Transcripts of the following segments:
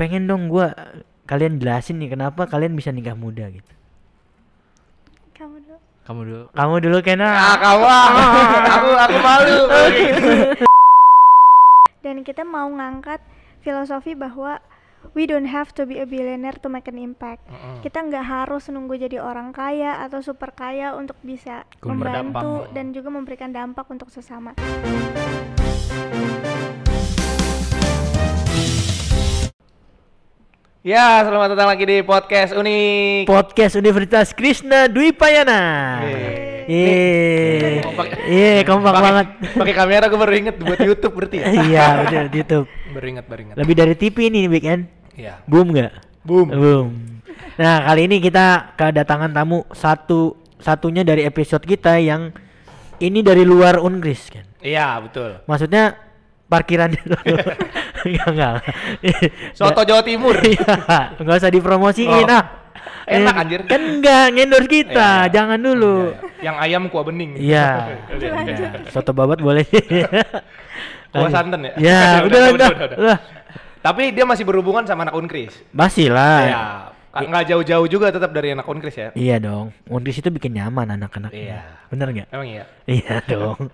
pengen dong gua kalian jelasin nih kenapa kalian bisa nikah muda gitu. Kamu dulu Kena. Kamu. aku malu. Dan kita mau ngangkat filosofi bahwa we don't have to be a billionaire to make an impact. Kita nggak harus nunggu jadi orang kaya atau super kaya untuk bisa membantu dan juga memberikan dampak untuk sesama. Ya, selamat datang lagi di podcast Unik. Podcast Universitas Krishna Dwi Payana. Kompak banget. Pakai kamera gue baru inget buat YouTube berarti ya. Iya, betul YouTube. Baru inget. Lebih dari TV ini weekend. Iya. Boom nggak? Boom. Nah, kali ini kita kedatangan tamu satunya dari episode kita yang ini dari luar Unkris kan. Iya, betul. Maksudnya parkiran enggak. Soto Jawa Timur. Enggak usah dipromosiin Enak anjir. Kan enggak ngendorse kita, jangan dulu. Yang ayam kuah bening. Iya. Soto babat boleh. Kuah santan ya? Ya, udah. Tapi dia masih berhubungan sama anak Unkris. Masih lah. Iya. Nggak jauh-jauh juga tetap dari anak Unkris ya? Iya dong. Unkris itu bikin nyaman anak-anak. Iya. Bener nggak? Emang iya? Iya dong.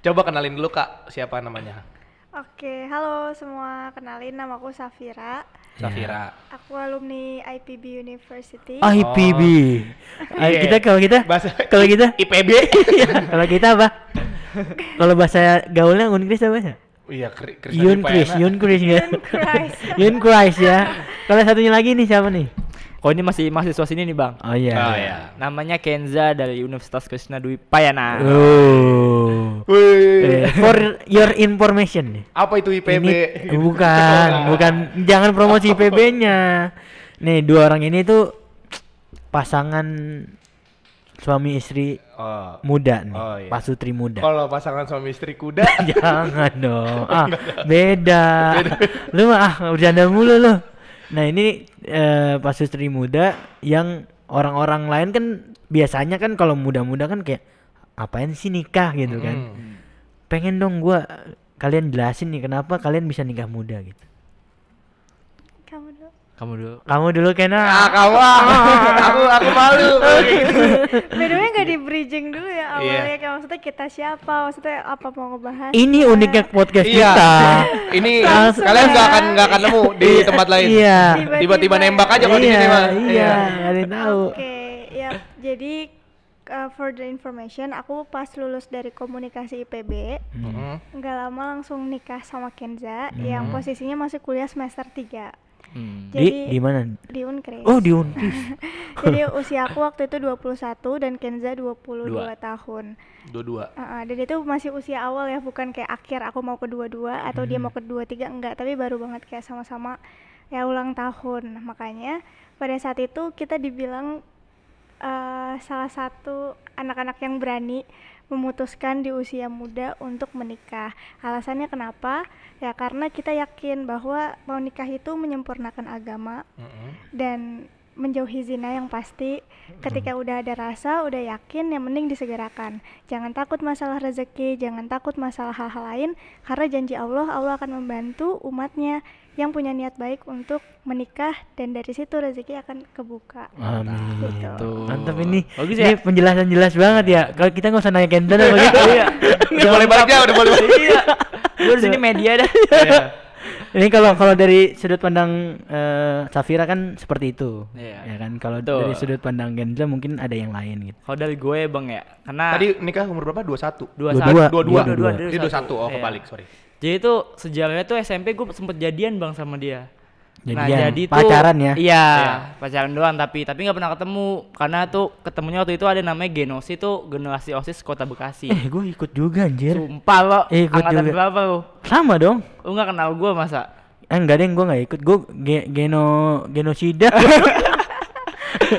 Coba kenalin dulu Kak, siapa namanya? Oke, halo semua. Kenalin, namaku Safira. Safira. Aku alumni IPB University. IPB. Kalau kita IPB. Kalau kita apa? Kalau bahasa gaulnya Unkris apa ya? Iya, Yunkris ya. Kalau satunya lagi nih siapa nih? Oh, ini masih mahasiswa sini nih Bang. Oh iya. Namanya Kenza dari Universitas Krishna Dwi Payana. For your information nih. Apa itu IPB? Ini, bukan. Jangan promosi IPB-nya. Nih, dua orang ini tuh pasangan suami istri muda nih. Oh, iya. Pasutri muda. Kalau pasangan suami istri kuda. Jangan dong. Beda. Lu mah bercanda mulu lu. Nah, ini pasutri muda yang orang-orang lain kan biasanya kan kalau muda-muda kan kayak apain sih nikah gitu kan. Pengen dong gua kalian jelasin nih kenapa kalian bisa nikah muda gitu. Kamu dulu Kena. Kamu. Aku malu. By the way nggak di bridging dulu ya awalnya, kayak maksudnya kita siapa, maksudnya apa mau ngebahas. Ini uniknya podcast kita. Ini kalian nggak akan nemu di tempat lain. Iya. Tiba-tiba nembak aja kalau di sini mah. Iya, kalian tahu. Oke, ya. Jadi for the information, aku pas lulus dari komunikasi IPB, nggak lama langsung nikah sama Kenza yang posisinya masih kuliah semester 3. Jadi Di mana? Di Unkris. Oh, di Unkris. Jadi usia aku waktu itu 21 dan Kenza 22 tahun. 22. Dan itu masih usia awal ya, bukan kayak akhir aku mau ke 22 atau dia mau ke 23, enggak, tapi baru banget kayak sama-sama ya ulang tahun. Makanya pada saat itu kita dibilang salah satu anak-anak yang berani memutuskan di usia muda untuk menikah. Alasannya kenapa? Ya karena kita yakin bahwa mau nikah itu menyempurnakan agama dan menjauhi zina yang pasti. Ketika udah ada rasa, udah yakin, yang mending disegerakan. Jangan takut masalah rezeki, jangan takut masalah hal-hal lain, karena janji Allah akan membantu umatnya yang punya niat baik untuk menikah, dan dari situ rezeki akan kebuka. Amin. Gitu. Mantap ini. Bagus Ini ya? penjelasan jelas banget ya. Kalau kita nggak usah nanya Kenza apa gitu. Udah boleh balik ya, udah boleh balik. Iya. Gue di sini media dah. Ini kalau dari sudut pandang Safira kan seperti itu. Iya. Ya kan, kalau Betul. dari sudut pandang Kenza mungkin ada yang lain gitu. Kalau dari gue Bang ya, karena Tadi nikah umur berapa? 21. 22. Dia 21. Oh, Iya. kebalik, sorry. Jadi itu sejalannya tuh SMP gue sempet jadian Bang sama dia. Jadian, jadi pacaran tuh, ya? Iya, pacaran doang tapi nggak pernah ketemu karena tuh ketemunya waktu itu ada namanya Genosi tuh, generasi OSIS Kota Bekasi. Gue ikut juga anjir. Sumpah lo, Ikut angkatan juga. berapa lo? Sama dong. Lu nggak kenal gue masa? Enggak deh, gue nggak ikut. Gue genosida.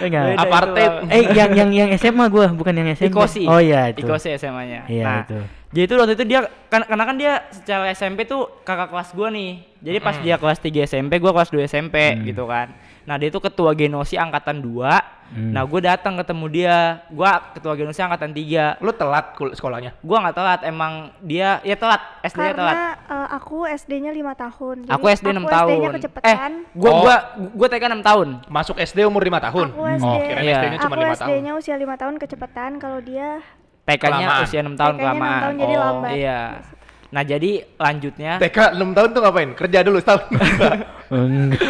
Enggak. Beda. Apartheid. Itu, yang SMA gue, bukan yang SMP. Ikosi. Oh iya itu. Ikosi SMA-nya. Iya Nah, itu. Jadi tuh waktu itu dia karena kan dia secara SMP tuh kakak kelas gua nih. Jadi pas dia kelas 3 SMP, gua kelas 2 SMP gitu kan. Nah, dia tuh ketua Genosi angkatan 2. Nah, gua datang ketemu dia. Gua ketua Genosi angkatan 3. Lu telat sekolahnya? Gua nggak telat, emang dia ya telat, SD-nya telat. Karena aku SD-nya 5 tahun. Jadi Aku SD 6 tahun. SD-nya kecepatan. Gua TK 6 tahun. Masuk SD umur 5 tahun? Aku SD, Kirain Iya. SD-nya cuma aku 5 tahun. SD-nya usia 5 tahun kecepatan, kalau dia TK-nya Kelamaan. usia 6 tahun TK-nya 6 kelamaan. tahun, jadi lambat. Iya. Nah, jadi lanjutnya TK 6 tahun tuh ngapain? Kerja dulu setahun. Enggak.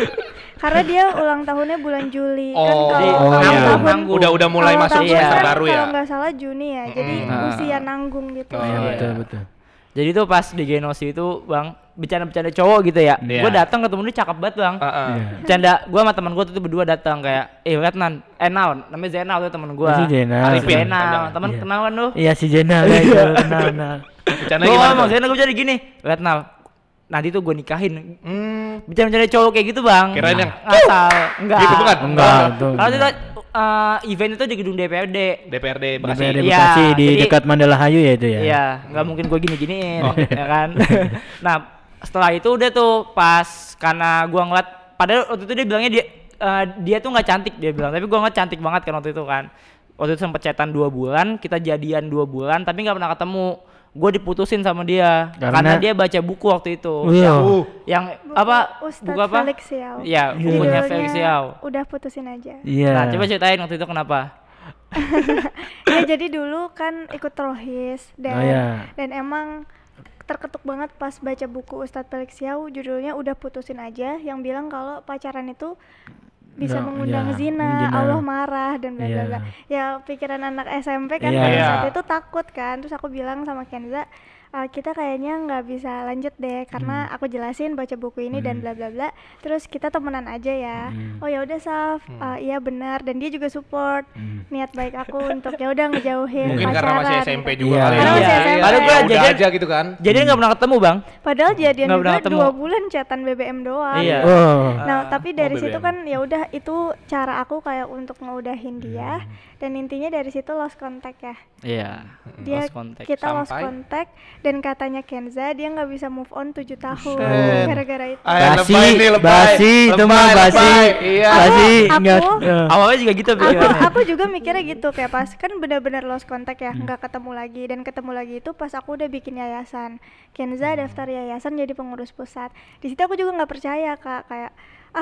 karena dia ulang tahunnya bulan Juli kan Oh, kalau oh, ulang iya. tahun Nanggung. udah mulai kalau masuk tahun semester kan baru ya. kalau nggak salah Juni ya, jadi usia nanggung gitu. Iya, betul. Jadi tuh pas di Genosi itu, Bang, bercanda-bercanda cowok gitu ya. Iya. Gue datang ketemu dia cakep banget, Bang. Heeh. Iya. Bercanda, gue sama teman gue tuh berdua datang kayak, lihat Nan, Naon, namanya Zainal tuh temen gue. Si Zainal. Arifin, Zainal. temen Iya. kenal kan lu? Iya si Jenal ya itu kenal. Bercanda Gue gimana ngomong tuh? Zainal, gue jadi gini, lihat Nal, nanti tuh gue nikahin. Bercanda-bercanda cowok kayak gitu, Bang. Kirain yang, ngasal, enggak. gitu bukan? Enggak, tuh. Kalau itu event itu di gedung DPRD. DPRD Bekasi. DPRD Iya, Bekasi di jadi- dekat Mandala Hayu ya itu ya. Iya, nggak mungkin gue gini-giniin, ya kan. Nah, setelah itu udah tuh pas karena gua ngeliat, padahal waktu itu dia bilangnya dia tuh nggak cantik dia bilang, tapi gua ngeliat cantik banget kan waktu itu kan. Waktu itu sempet chatan 2 bulan, kita jadian 2 bulan, tapi nggak pernah ketemu. Gue diputusin sama dia karena dia baca buku waktu itu. Iya. Yang Buku apa? Ustadz Buku apa? Felix Yao. Iya, bukunya Felix Yao. Udah putusin aja. Iya. Nah, coba ceritain waktu itu kenapa? Ya jadi dulu kan ikut rohis dan Oh, iya. dan emang terketuk banget pas baca buku Ustadz Felix Yao, judulnya Udah Putusin Aja, yang bilang kalau pacaran itu bisa Nggak, mengundang ya, zina, zina. Allah marah dan bla bla Iya. bla. Ya pikiran anak SMP kan Iya. pada Iya. saat itu takut kan. Terus aku bilang sama Kenza, kita kayaknya nggak bisa lanjut deh karena aku jelasin baca buku ini dan bla bla bla. Terus kita temenan aja ya. Oh ya udah Saf, iya benar, dan dia juga support niat baik aku untuk ya udah ngejauhin Mungkin pacaran. karena masih SMP gitu. juga Iya. kali. Karena ya. masih Iya, SMP. iya. Padahal gua Ya udah jajan- aja gitu kan. Jadi nggak pernah ketemu, Bang. Padahal jadian Nggak juga pernah ketemu. 2 bulan chatan BBM doang. Iya. Oh. Nah, tapi dari situ BBM. kan ya udah itu cara aku kayak untuk ngeudahin dia, dan intinya dari situ lost contact ya. Iya. Dia Lost contact. kita lost Sampai? contact, dan katanya Kenza dia nggak bisa move on 7 tahun Buset. gara-gara itu. Basi, lebay nih, lebay. basi, itu mah Lebay, basi. lebay. Iya. Basi, Aku- enggak. Awalnya juga gitu pikirannya. Aku juga mikirnya gitu, kayak pas kan benar-benar lost contact ya, nggak ketemu lagi, dan ketemu lagi itu pas aku udah bikin yayasan. Kenza daftar yayasan jadi pengurus pusat. Di situ aku juga nggak percaya Kak, kayak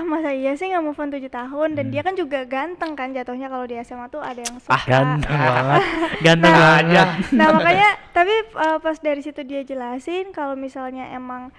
masa iya sih nggak move on 7 tahun, dan dia kan juga ganteng kan jatuhnya, kalau di SMA tuh ada yang suka. Ganteng banget. Ganteng banget. Nah makanya tapi pas dari situ dia jelasin kalau misalnya emang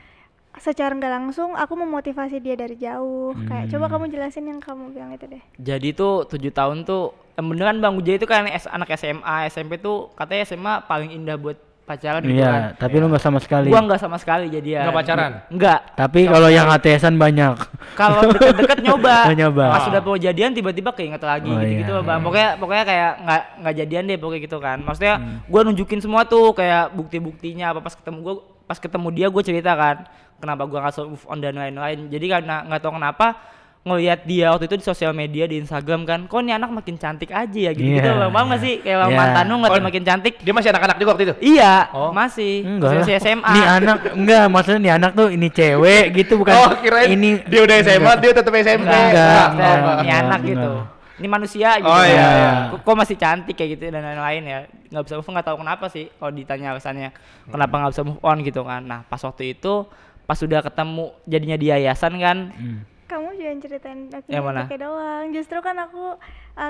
secara nggak langsung aku memotivasi dia dari jauh, kayak coba kamu jelasin yang kamu bilang itu deh. Jadi tuh 7 tahun tuh beneran Bang Ujai itu kan anak SMA, SMP tuh katanya SMA paling indah buat pacaran gitu kan. Iya, tapi lu nggak sama sekali. Gua nggak sama sekali jadian. Nggak pacaran? Enggak. Tapi kalau yang ATS-an banyak. Kalau deket-deket nyoba. Oh, nyoba. Pas sudah mau jadian tiba-tiba keinget lagi Oh, gitu-gitu iya. loh, Bang. Pokoknya kayak nggak jadian deh pokoknya gitu kan. Maksudnya gua nunjukin semua tuh kayak bukti-buktinya apa pas ketemu dia gua cerita kan kenapa gua nggak move on dan lain-lain. Jadi karena nggak tahu kenapa ngelihat dia waktu itu di sosial media di Instagram kan, kok nih anak makin cantik aja ya gitu-gitu Iya. Bang. Paham nggak sih kayak Iya. mantan lu ngeliatnya Oh, makin cantik. Dia masih anak-anak juga waktu itu? Iya, Oh. masih. Enggak. Masih SMA. Nih anak enggak, maksudnya nih anak tuh ini cewek gitu bukan. Oh, kirain ini dia udah SMA, dia tetap SMP. Enggak. Ini enggak, anak gitu. enggak. Ini manusia gitu. Oh, iya, iya. Kok masih cantik kayak gitu dan lain-lain ya. Nggak bisa move on, nggak tahu kenapa sih kalau ditanya alasannya kenapa nggak bisa move on gitu kan. Nah, pas waktu itu pas sudah ketemu jadinya di yayasan kan. Kamu jangan ceritain Yang mana? pakai doang. Justru kan aku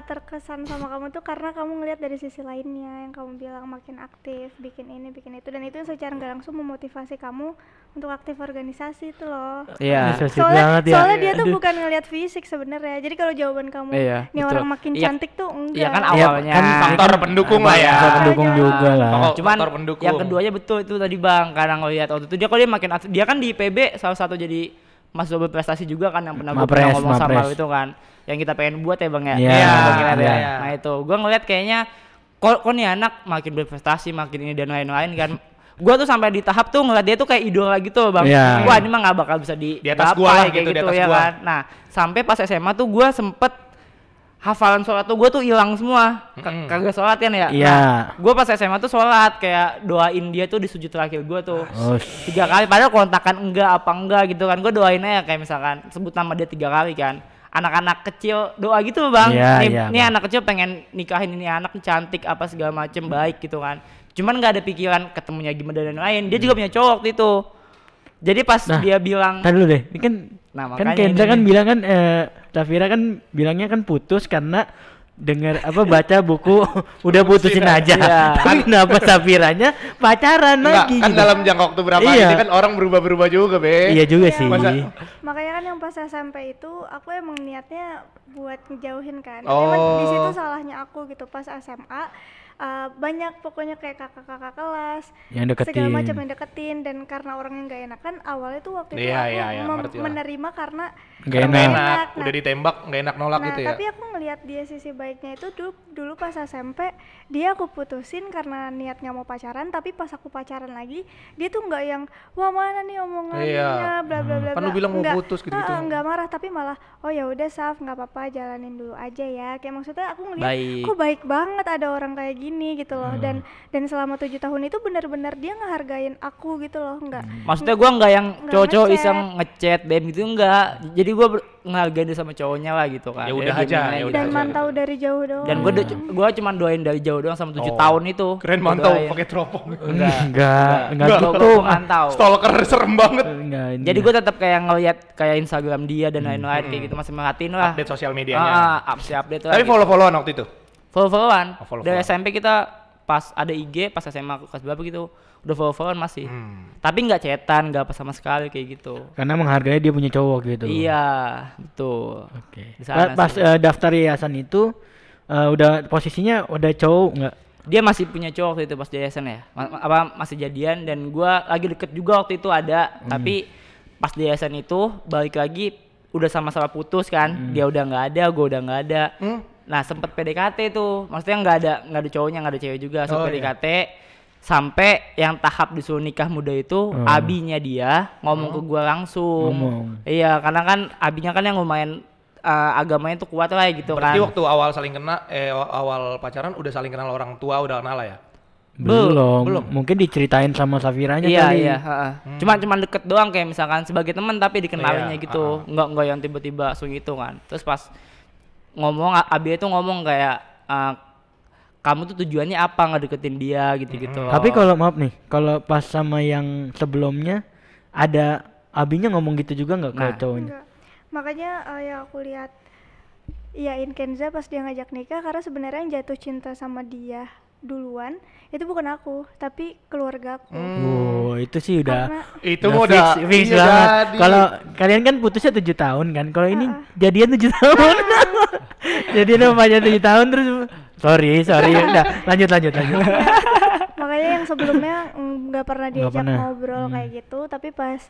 terkesan sama kamu tuh karena kamu ngelihat dari sisi lainnya, yang kamu bilang makin aktif, bikin ini, bikin itu, dan itu yang secara nggak langsung memotivasi kamu untuk aktif organisasi itu loh. Iya. So sweet banget ya. Soalnya dia tuh Aduh. bukan ngelihat fisik sebenarnya. Jadi kalau jawaban kamu, Iya, nih betul. orang makin Iya. cantik tuh enggak. Iya kan Iya, awalnya. kan Faktor pendukung lah ya. Faktor pendukung juga lah. Cuman Faktor pendukung. yang keduanya betul itu tadi Bang, karena ngelihat waktu itu dia kok dia makin aktif. Dia kan di PB salah satu jadi mahasiswa berprestasi juga kan yang pernah gue Mapres, ngomong sama Mapres. lu itu kan. Yang kita pengen buat ya Bang ya. Iya, Bang Kinar ya. iya. Nah itu gua ngeliat kayaknya kok nih anak makin berprestasi, makin ini dan lain-lain kan. Gua tuh sampai di tahap tuh ngeliat dia tuh kayak idola gitu Bang. Iya. Wah, ini mah nggak bakal bisa Di atas gua lah kayak gitu, di atas ya gua. kan. Nah, sampai pas SMA tuh gua sempet hafalan sholat tuh gue tuh hilang semua. Kagak sholat kan ya? Iya. Nah, gue pas SMA tuh sholat kayak doain dia tuh di sujud terakhir gue tuh. 3 kali, padahal kontakan enggak gitu kan. Gue doain aja kayak misalkan sebut nama dia 3 kali kan. Anak-anak kecil doa gitu loh bang. Nih anak kecil pengen nikahin ini anak cantik apa segala macem baik gitu kan. Cuman nggak ada pikiran ketemunya gimana dan lain. Dia juga punya cowok waktu itu. Jadi pas dia bilang, tadi dulu deh, ini kan Kenza kan bilang kan, Safira kan bilangnya kan putus karena baca buku udah putusin aja. Iya. Tapi kenapa Safiranya pacaran lagi? Kan gitu? dalam jangka waktu berapa ini kan orang berubah-berubah juga, Be. Iya juga sih. Makanya kan yang pas SMP itu aku emang niatnya buat ngejauhin kan. Oh. Emang di situ salahnya aku gitu pas SMA. Banyak pokoknya kayak kakak-kakak kelas yang deketin, segala macam yang deketin, dan karena orangnya nggak enakan awalnya tuh waktu itu aku menerima karena nggak enak. Nah, udah ditembak nggak enak nolak gitu ya. Tapi aku ngelihat dia sisi baiknya itu dulu pas SMP dia aku putusin karena niat nggak mau pacaran, tapi pas aku pacaran lagi dia tuh nggak yang wah mana nih omongannya bla bla bla. Kan lu bilang mau putus gitu. Nggak marah, tapi malah oh ya udah Saf nggak apa-apa jalanin dulu aja ya. Kayak maksudnya aku ngelihat kok baik banget ada orang kayak gini gitu loh. Dan selama 7 tahun itu benar-benar dia ngehargain aku gitu loh. Maksudnya gue nggak yang cowok-cowok iseng ngechat DM gitu, enggak. Jadi gue ngehargain dia sama cowoknya lah gitu kan. Ya udah aja. Dan mantau dari jauh doang. Dan gue cuma doain dari jauh doang sama 7 tahun itu. Keren, mantau pakai teropong. Enggak gitu mantau. Stalker serem banget. Jadi gue tetap kayak ngeliat kayak Instagram dia dan lain-lain kayak gitu, masih merhatiin lah. Update sosial medianya. Update lah. Tapi follow-followan waktu itu. Follow-followan. Dari SMP kita pas ada IG, pas SMA kelas berapa gitu udah follow-followan masih. Tapi nggak chatan, nggak apa sama sekali kayak gitu. Karena menghargai dia punya cowok gitu. Iya, betul. Oke. Pas daftar yayasan itu udah posisinya udah cowok nggak? Dia masih punya cowok waktu itu pas di yayasan ya. Masih jadian, dan gua lagi deket juga waktu itu ada. Tapi pas di yayasan itu balik lagi udah sama-sama putus kan. Dia udah nggak ada, gua udah nggak ada. Nah sempet PDKT tuh, maksudnya nggak ada cowoknya, nggak ada cewek juga, PDKT sampai yang tahap disuruh nikah muda itu abinya dia ngomong ke gua langsung. Iya, karena kan abinya kan yang lumayan agamanya tuh kuat lah gitu. Berarti kan. Waktu awal saling awal pacaran udah saling kenal orang tua, udah kenal ya? Belum. Mungkin diceritain sama Safiranya kali. Iya. Cuman deket doang kayak misalkan sebagai teman tapi dikenalinnya gitu. Enggak yang tiba-tiba langsung gitu kan. Terus pas ngomong, Abi itu ngomong kayak kamu tuh tujuannya apa ngedeketin dia gitu-gitu. Tapi kalau maaf nih, kalau pas sama yang sebelumnya ada Abinya ngomong gitu juga nggak ke cowoknya? Enggak. Makanya yang aku lihat iyain Kenza pas dia ngajak nikah, karena sebenarnya yang jatuh cinta sama dia duluan itu bukan aku, tapi keluargaku. Oh, itu sih udah itu udah fix banget. Kalau kalian kan putusnya 7 tahun kan. Kalau ini jadian 7 tahun. Jadian sama 7 tahun terus sorry. Udah, lanjut. Makanya yang sebelumnya nggak pernah diajak ngobrol kayak gitu, tapi pas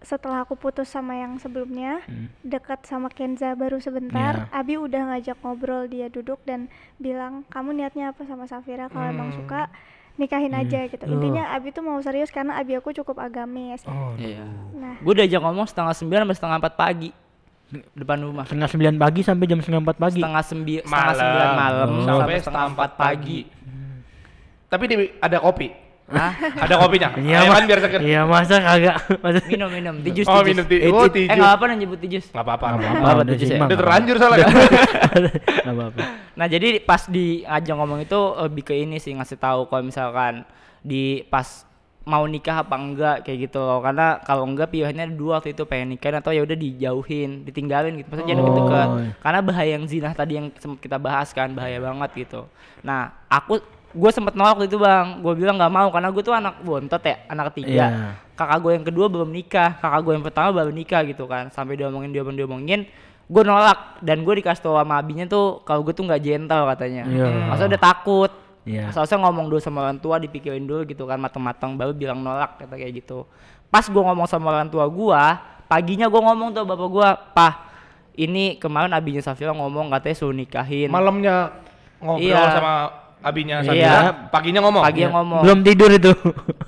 setelah aku putus sama yang sebelumnya, dekat sama Kenza baru sebentar, Abi udah ngajak ngobrol, dia duduk dan bilang, kamu niatnya apa sama Safira, kalau emang suka nikahin aja gitu. Intinya Abi tuh mau serius karena Abi aku cukup agamis. Iya. Nah, gue diajak ngomong 8:30 sampai 3:30 pagi depan rumah. 9:30 pagi sampai jam 9 pagi. 8:30 malam sampai 3:30 pagi. Tapi ada kopi. Ada kopinya? Iya, kan biar seger. Iya, masa kagak. Minum tijus. Minum tijus. Enggak apa-apa nyebut tijus. Enggak apa-apa. Udah terlanjur soalnya. Enggak apa-apa. Nah, jadi pas diajak ngomong itu lebih ke ini sih, ngasih tahu kalau misalkan pas mau nikah apa enggak kayak gitu loh. Karena kalau enggak pilihannya ada 2 waktu itu, pengen nikahin atau ya udah dijauhin, ditinggalin gitu. Maksudnya jangan deket-deket. Karena bahaya yang zina tadi yang sempat kita bahas kan, bahaya banget gitu. Nah, gue sempet nolak waktu itu bang, gue bilang nggak mau karena gue tuh anak bontot ya, anak ketiga. Kakak gue yang kedua belum nikah, kakak gue yang pertama baru nikah gitu kan. Sampai diomongin, gue nolak, dan gue dikasih tau sama abinya tuh kalau gue tuh nggak gentle katanya. Maksudnya udah takut. Soalnya ngomong dulu sama orang tua, dipikirin dulu gitu kan matang-matang, baru bilang nolak kata kayak gitu. Pas gue ngomong sama orang tua gue, paginya gue ngomong tuh bapak gue, "Pah, ini kemarin abinya Safira ngomong katanya suruh nikahin." Malamnya ngobrol sama abinya Safira, paginya ngomong. Belum tidur itu.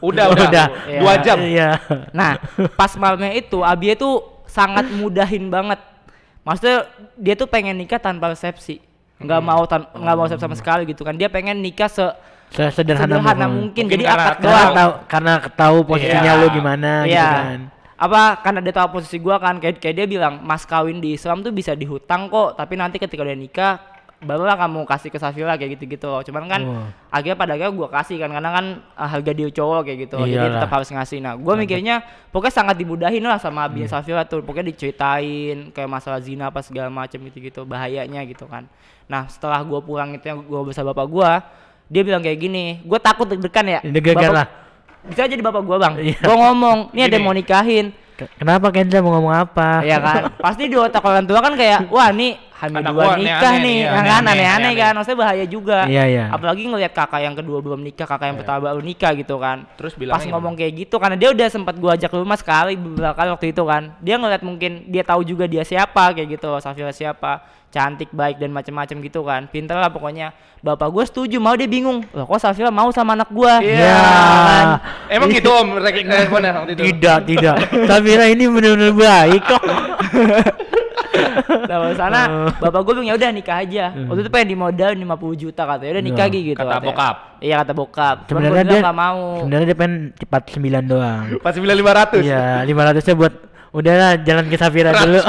Udah. 2 jam. Iya. Nah, pas malamnya itu Abi itu sangat mudahin banget. Maksudnya dia tuh pengen nikah tanpa resepsi, nggak mau resepsi sama sekali gitu kan. Dia pengen nikah sederhana mungkin. Jadi karena akad doang. karena tahu posisinya lu gimana gitu kan. Apa karena dia tahu posisi gua kan, kayak dia bilang mas kawin di Islam tuh bisa dihutang kok, tapi nanti ketika udah nikah barulah kamu kasih ke Safira kayak gitu loh. Cuman kan akhirnya gua kasih kan, karena kan harga dia cowok kayak gitu. Jadi tetap harus ngasih. Nah gua mikirnya pokoknya sangat dimudahin lah sama Abi Safira tuh. Pokoknya diceritain kayak masalah zina apa segala macam gitu bahayanya gitu kan. Nah setelah gua pulang itu yang gua bersama bapak gua, dia bilang kayak gini, gua takut deg-degan ya. Deg-degan lah. Bisa jadi bapak gua bang, gua ngomong, ini ada yang mau nikahin. Kenapa Kenza mau ngomong apa? Iya kan, pasti di otak orang tua kan kayak, wah nih hamil Anak 2 gua nikah aneh-aneh nih, nih, kan aneh-aneh. aneh-aneh kan, maksudnya bahaya juga. Iya. Apalagi ngelihat kakak yang kedua belum nikah, kakak yang pertama baru nikah gitu kan. Terus bilangnya pas ngomong kayak gitu, karena dia udah sempat gua ajak ke rumah beberapa kali waktu itu kan. Dia ngeliat mungkin dia tahu juga dia siapa kayak gitu, Safira siapa, cantik, baik dan macam-macam gitu kan. Pinter lah pokoknya. Bapak gua setuju, mau dia bingung. Loh kok Safira mau sama anak gua? Iya. Kan? Emang gitu Om responnya waktu itu? Tidak. Safira ini benar-benar baik kok. Nah sana bapak gue bilang ya udah nikah aja. Waktu itu pengen dimodalin 50 juta katanya. Udah nikah gitu. Kata bokap. Iya kata bokap. Cuman Sebenarnya gue dia nggak mau. Sebenarnya dia pengen cepat 9 doang. Pas 9.500. Iya, 500-nya buat udahlah jalan ke Safira dulu.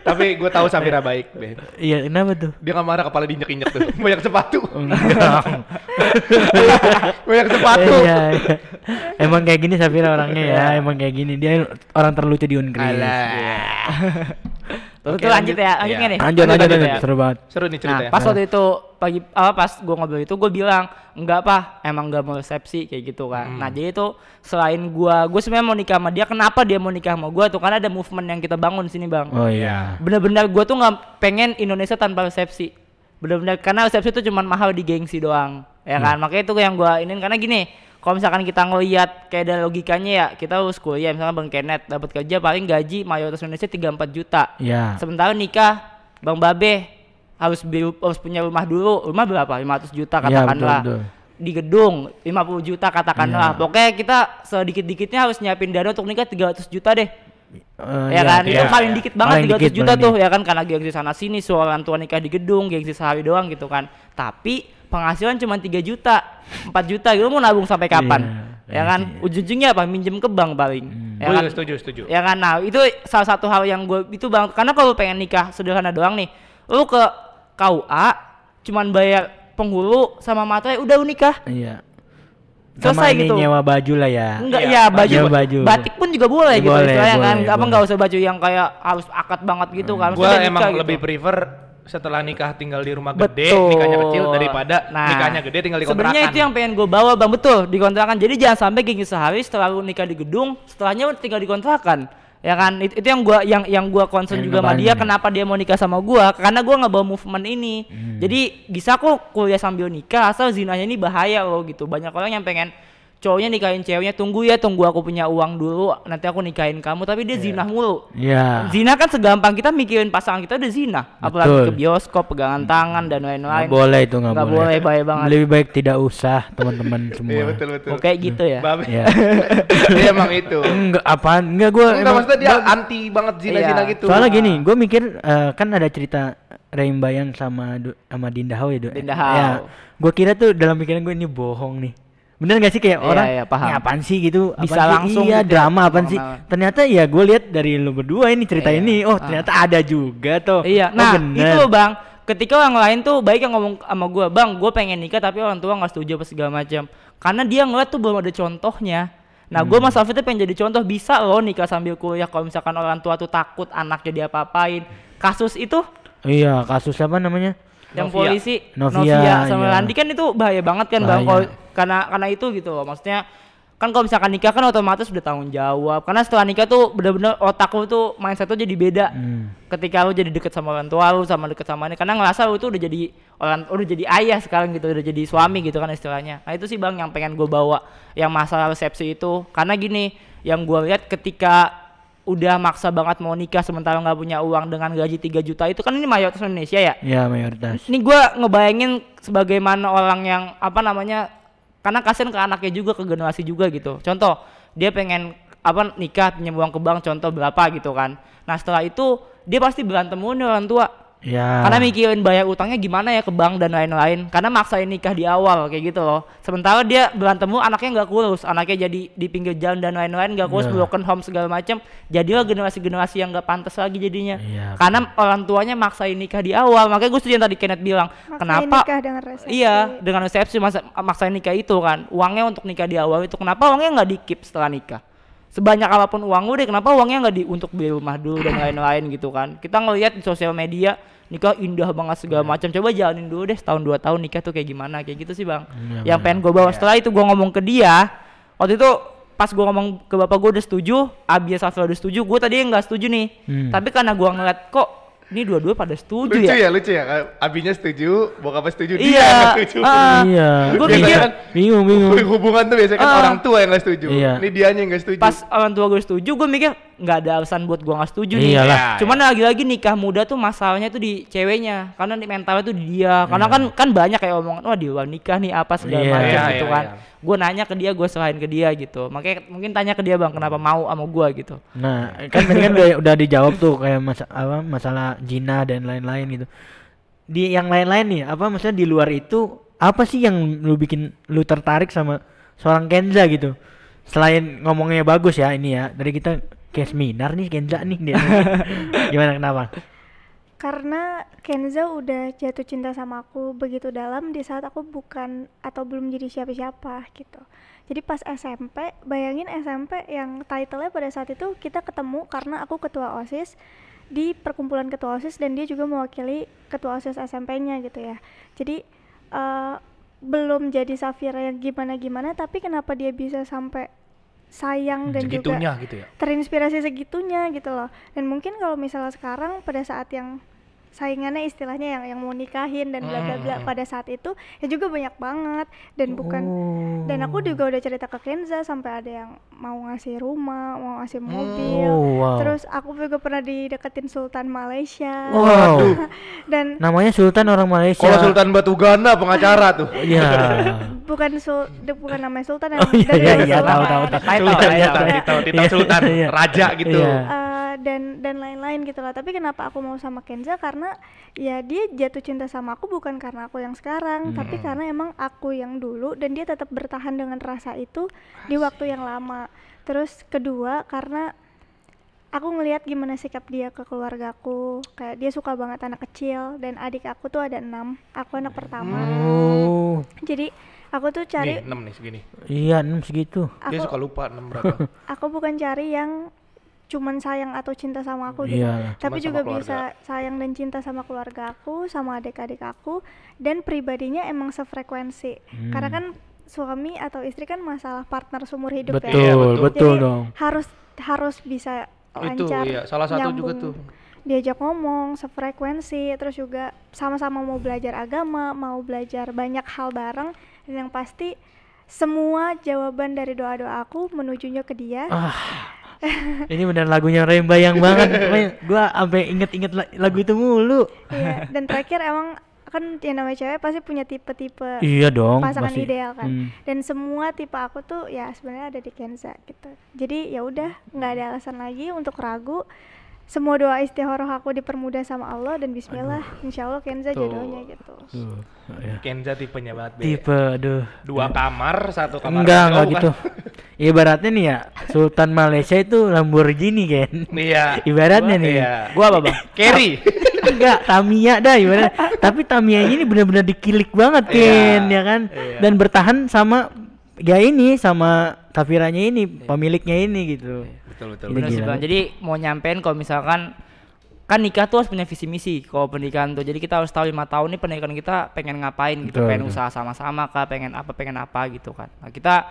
Tapi gue tahu Safira baik, Ben. Iya, kenapa tuh? Dia nggak marah kepala diinjek-injek tuh. Banyak sepatu. Enggak. Banyak sepatu. Iya. Emang kayak gini Safira orangnya ya, emang kayak gini. Dia orang terlucu di Unkris. Terus Oke, itu lanjut ya, lanjut. lanjut Iya. nih. Lanjut. ya. Seru banget. Seru nih Nah, ceritanya. pas waktu itu pas gue ngobrol itu gue bilang enggak apa, emang enggak mau resepsi kayak gitu kan. Nah jadi itu selain gue sebenarnya mau nikah sama dia, kenapa dia mau nikah sama gue tuh? Karena ada movement yang kita bangun di sini bang. Oh iya. Bener-bener gue tuh nggak pengen Indonesia tanpa resepsi. Bener-bener karena resepsi itu cuma mahal di gengsi doang, ya kan? Makanya itu yang gue ingin, karena gini. Kalau misalkan kita ngelihat kayak ada logikanya ya, kita lulus kuliah misalkan Bang Kenneth dapat kerja paling gaji mayoritas Indonesia 3-4 juta. Iya. Sementara nikah Bang Babe harus punya rumah dulu. Rumah berapa? 500 juta katakanlah. betul. Di gedung 50 juta katakanlah. Iya. Pokoknya kita sedikit-dikitnya harus nyiapin dana untuk nikah 300 juta deh. Ya Iya, kan? iya. Itu paling dikit banget Paling 300 dikit, juta paling tuh ya kan, karena gengsi sana sini soal orang tua nikah di gedung, gengsi sehari doang gitu kan. Tapi penghasilan cuma 3 juta, 4 juta gitu, mau nabung sampai kapan? Ya kan? Ujung-ujungnya apa? Minjem ke bank paling. Ya kan? Setuju. Ya kan? Nah, itu salah satu hal yang gue itu bang, karena kalau pengen nikah sederhana doang nih, lu ke KUA cuman bayar penghulu sama materai udah lu nikah. Iya. Selesai Sama ini gitu. nyewa baju lah ya. Enggak, Iya, ya baju, iya, baju. batik pun juga boleh gitu Boleh, istilahnya kan. boleh, Apa boleh. enggak usah baju yang kayak harus akad banget gitu kan. Gue Maksudnya emang nikah lebih gitu. prefer setelah nikah tinggal di rumah gede, Betul. nikahnya kecil daripada Nah, nikahnya gede tinggal di kontrakan. Sebenarnya itu yang pengen gue bawa bang, betul, di kontrakan. Jadi jangan sampai gengsi sehari setelah lu nikah di gedung, setelahnya lu tinggal di kontrakan. Ya kan, itu yang gua concern Yang juga sama dia, ngebantu. kenapa dia mau nikah sama gua, karena gua ngebawa movement ini. Jadi bisa kok kuliah sambil nikah, asal zinanya ini bahaya loh gitu. Banyak orang yang pengen cowoknya nikahin ceweknya, tunggu aku punya uang dulu, nanti aku nikahin kamu, tapi dia zina mulu. Iya. Zina kan segampang kita mikirin pasangan kita udah zina, apalagi Betul. ke bioskop, pegangan tangan dan lain-lain. Nggak boleh itu, nggak Nggak boleh. boleh, bahaya banget. Lebih baik tidak usah teman-teman semua. Iya betul. Oke gitu ya. Babe. Iya. Dia emang itu. Enggak apaan? Enggak gua Enggak, maksudnya dia anti banget zina-zina Iya. gitu. Soalnya gini, gue mikir kan ada cerita Reim Bayang sama Dinda Hao ya, Dinda Hao. Ya, gue kira tuh dalam pikiran gue ini bohong nih. Bener gak sih kayak Iya, orang iya, paham. "Ini apaan sih gitu? Bisa Apaan sih? langsung iya gitu ya, drama apaan sih?" pengenalan. Ternyata ya gue lihat dari lu berdua ini cerita Iya. ini. Oh, ternyata ada juga tuh. Iya, Oh, nah bener. itu loh bang, ketika orang lain tuh baik yang ngomong sama gue, bang, gue pengen nikah tapi orang tua nggak setuju apa segala macam, karena dia ngeliat tuh belum ada contohnya. Nah, gue Mas Alfi tuh pengen jadi contoh, bisa loh nikah sambil kuliah kalau misalkan orang tua tuh takut anaknya diapa-apain. Kasus itu Iya, kasus apa namanya? yang Novia. polisi Novia, sama iya. Randi kan itu bahaya banget kan bang, Bahaya. kalau karena itu gitu loh, maksudnya kan kalau misalkan nikah kan otomatis udah tanggung jawab, karena setelah nikah tuh bener-bener otak lu tuh mindset tuh jadi beda. Ketika lu jadi deket sama orang tua lu, sama deket sama ini, karena ngerasa lu tuh udah jadi ayah sekarang gitu, udah jadi suami gitu kan istilahnya. Nah itu sih bang yang pengen gue bawa, yang masalah resepsi itu, karena gini, yang gue lihat ketika udah maksa banget mau nikah sementara nggak punya uang dengan gaji 3 juta itu kan, ini mayoritas Indonesia ya. Iya, mayoritas. Ini gue ngebayangin sebagaimana orang yang apa namanya, karena kasihan ke anaknya juga, ke generasi juga gitu. Contoh, dia pengen nikah pinjam uang ke bank contoh berapa gitu kan. Nah setelah itu dia pasti berantem mulu nih orang tua. Ya. Karena mikirin bayar utangnya gimana ya ke bank dan lain-lain. Karena maksain nikah di awal kayak gitu loh. Sementara dia berantem mulu, anaknya nggak kurus, anaknya jadi di pinggir jalan dan lain-lain, nggak kurus, broken home segala macam. Jadilah generasi-generasi yang nggak pantas lagi jadinya. Karena orang tuanya maksain nikah di awal. Makanya gue setuju yang tadi Kenneth bilang, kenapa? Nikah dengan resepsi. Iya, dengan resepsi maksain nikah itu kan. Uangnya untuk nikah di awal itu, kenapa uangnya nggak di-keep setelah nikah? Sebanyak apapun uang udah, kenapa uangnya nggak untuk beli rumah dulu dan lain-lain gitu kan? Kita ngelihat di sosial media nikah indah banget segala macam. Coba jalanin dulu deh setahun 2 tahun nikah tuh kayak gimana, kayak gitu sih bang. Yang pengen gue bawa setelah itu gue ngomong ke dia waktu itu pas gue ngomong ke bapak gue udah setuju, Abi Safra udah setuju, gue tadi nggak setuju nih. Tapi karena gue ngeliat kok ini dua-dua pada setuju lucu ya, abinya setuju, bokapnya setuju, dia iya, nggak setuju. Iya. Gue Biasanya mikir kan bingung. hubungan tuh biasanya kan orang tua yang nggak setuju. Iya. Ini dianya yang nggak setuju. pas orang tua gue setuju, gue mikir nggak ada alasan buat gue nggak setuju nih. Iyalah. Cuman lagi-lagi nikah muda tuh masalahnya tuh di ceweknya, karena di mentalnya tuh di dia. Karena kan banyak kayak omongan, wah di luar nikah nih apa segala Iya. macam Iya, gitu iya, kan. iya. Gue nanya ke dia, gue serahin ke dia gitu. Makanya mungkin tanya ke dia bang, kenapa mau sama gue gitu. Nah, kan tadi kan udah dijawab tuh kayak masalah zina dan lain-lain gitu. Di yang lain-lain nih, apa maksudnya di luar itu apa sih yang lu bikin lu tertarik sama seorang Kenza gitu? Selain ngomongnya bagus ya ini ya, dari kita kayak seminar nih Kenza nih dia. Gimana kenapa? Karena Kenza udah jatuh cinta sama aku begitu dalam di saat aku bukan atau belum jadi siapa-siapa gitu. Jadi pas SMP, bayangin SMP yang title-nya pada saat itu kita ketemu karena aku ketua OSIS di perkumpulan ketua OSIS dan dia juga mewakili ketua OSIS SMP-nya gitu ya. Jadi belum jadi Safira yang gimana-gimana, tapi kenapa dia bisa sampai sayang dan segitunya juga gitu ya. terinspirasi segitunya gitu loh. Dan mungkin kalau misalnya sekarang pada saat yang saingannya istilahnya yang mau nikahin dan bla bla bla pada saat itu ya juga banyak banget dan bukan dan aku juga udah cerita ke Kenza sampai ada yang mau ngasih rumah, mau ngasih mobil. Terus aku juga pernah dideketin Sultan Malaysia. Wow. Dan Namanya Sultan orang Malaysia. Kalau Sultan Batu Gana pengacara tuh. Iya. bukan namanya Sultan yang iya tahu. Titel Sultan, raja gitu. dan lain-lain gitu lah. Tapi kenapa aku mau sama Kenza, karena ya dia jatuh cinta sama aku bukan karena aku yang sekarang, tapi karena emang aku yang dulu dan dia tetap bertahan dengan rasa itu di waktu yang lama. Terus kedua karena aku ngelihat gimana sikap dia ke keluargaku, kayak dia suka banget anak kecil dan adik aku tuh ada 6, aku anak pertama. Jadi aku tuh cari nih 6 nih segini. Iya 6 segitu. Dia suka lupa 6 berapa. Aku bukan cari yang cuman sayang atau cinta sama aku gitu, tapi juga bisa sayang dan cinta sama keluarga aku, sama adik-adik aku, dan pribadinya emang sefrekuensi. Karena kan suami atau istri kan masalah partner seumur hidup betul, ya. Betul jadi dong. harus bisa lancar. Itu ya salah satu nyambung, juga tuh. Diajak ngomong sefrekuensi, terus juga sama-sama mau belajar agama, mau belajar banyak hal bareng, dan yang pasti semua jawaban dari doa-doa aku menujunya ke dia. Ini benar lagunya Rembayang banget. Gua sampai inget-inget lagu itu mulu. Iya, dan terakhir emang kan yang namanya cewek pasti punya tipe-tipe Iya dong, pasangan pasti ideal kan. Dan semua tipe aku tuh ya sebenarnya ada di Kenza gitu. Jadi ya udah, nggak ada alasan lagi untuk ragu. Semua doa istikharah aku dipermudah sama Allah dan bismillah, insya Allah Kenza jodohnya gitu. Kenza tipenya banget deh. Tipe, 2 kamar, 1 kamar. Enggak gitu. Ibaratnya nih ya, Sultan Malaysia itu Lamborghini kan. Iya. Ibaratnya nih. Iya. Gua apa bang? Carry. Enggak, Tamiya dah ibaratnya. Tapi Tamiya ini benar-benar dikilik banget kan, ya kan? Dan bertahan sama ya ini, sama Safiranya ini, pemiliknya ini gitu. Betul. Bener sih bang. Jadi mau nyampein kalau misalkan kan nikah tuh harus punya visi misi kalau pernikahan tuh. Jadi kita harus tahu 5 tahun nih pernikahan kita pengen ngapain gitu, pengen usaha sama-sama kah, pengen apa gitu kan. Nah kita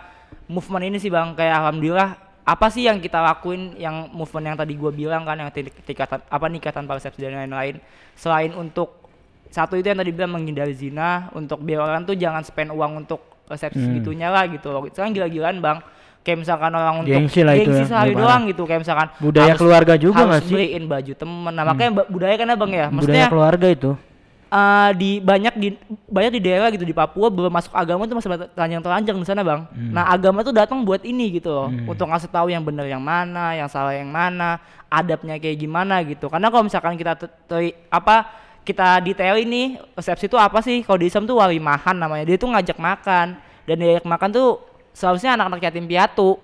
movement ini sih bang, kayak alhamdulillah apa sih yang kita lakuin, yang movement yang tadi gua bilang kan, yang nikah tanpa resepsi dan lain-lain. Selain untuk satu itu yang tadi bilang menghindari zina, untuk biar orang tuh jangan spend uang untuk resepsi segitunya lah gitu loh. Sekarang gila-gilaan bang. Kayak misalkan orang untuk gengsi sehari doang gitu, kayak misalkan budaya keluarga juga nggak harus sih? Beliin baju temen. Nah makanya budaya kan ya bang ya, maksudnya budaya keluarga itu. banyak di daerah gitu di Papua belum masuk agama tuh masih telanjang-telanjang di sana bang. Nah agama tuh datang buat ini gitu loh, untuk ngasih tahu yang benar yang mana, yang salah yang mana, adabnya kayak gimana gitu. Karena kalau misalkan kita kita detail ini resepsi itu apa sih? Kalau di Islam tuh walimahan namanya, dia tuh ngajak makan, dan diajak makan tuh seharusnya anak-anak yatim piatu.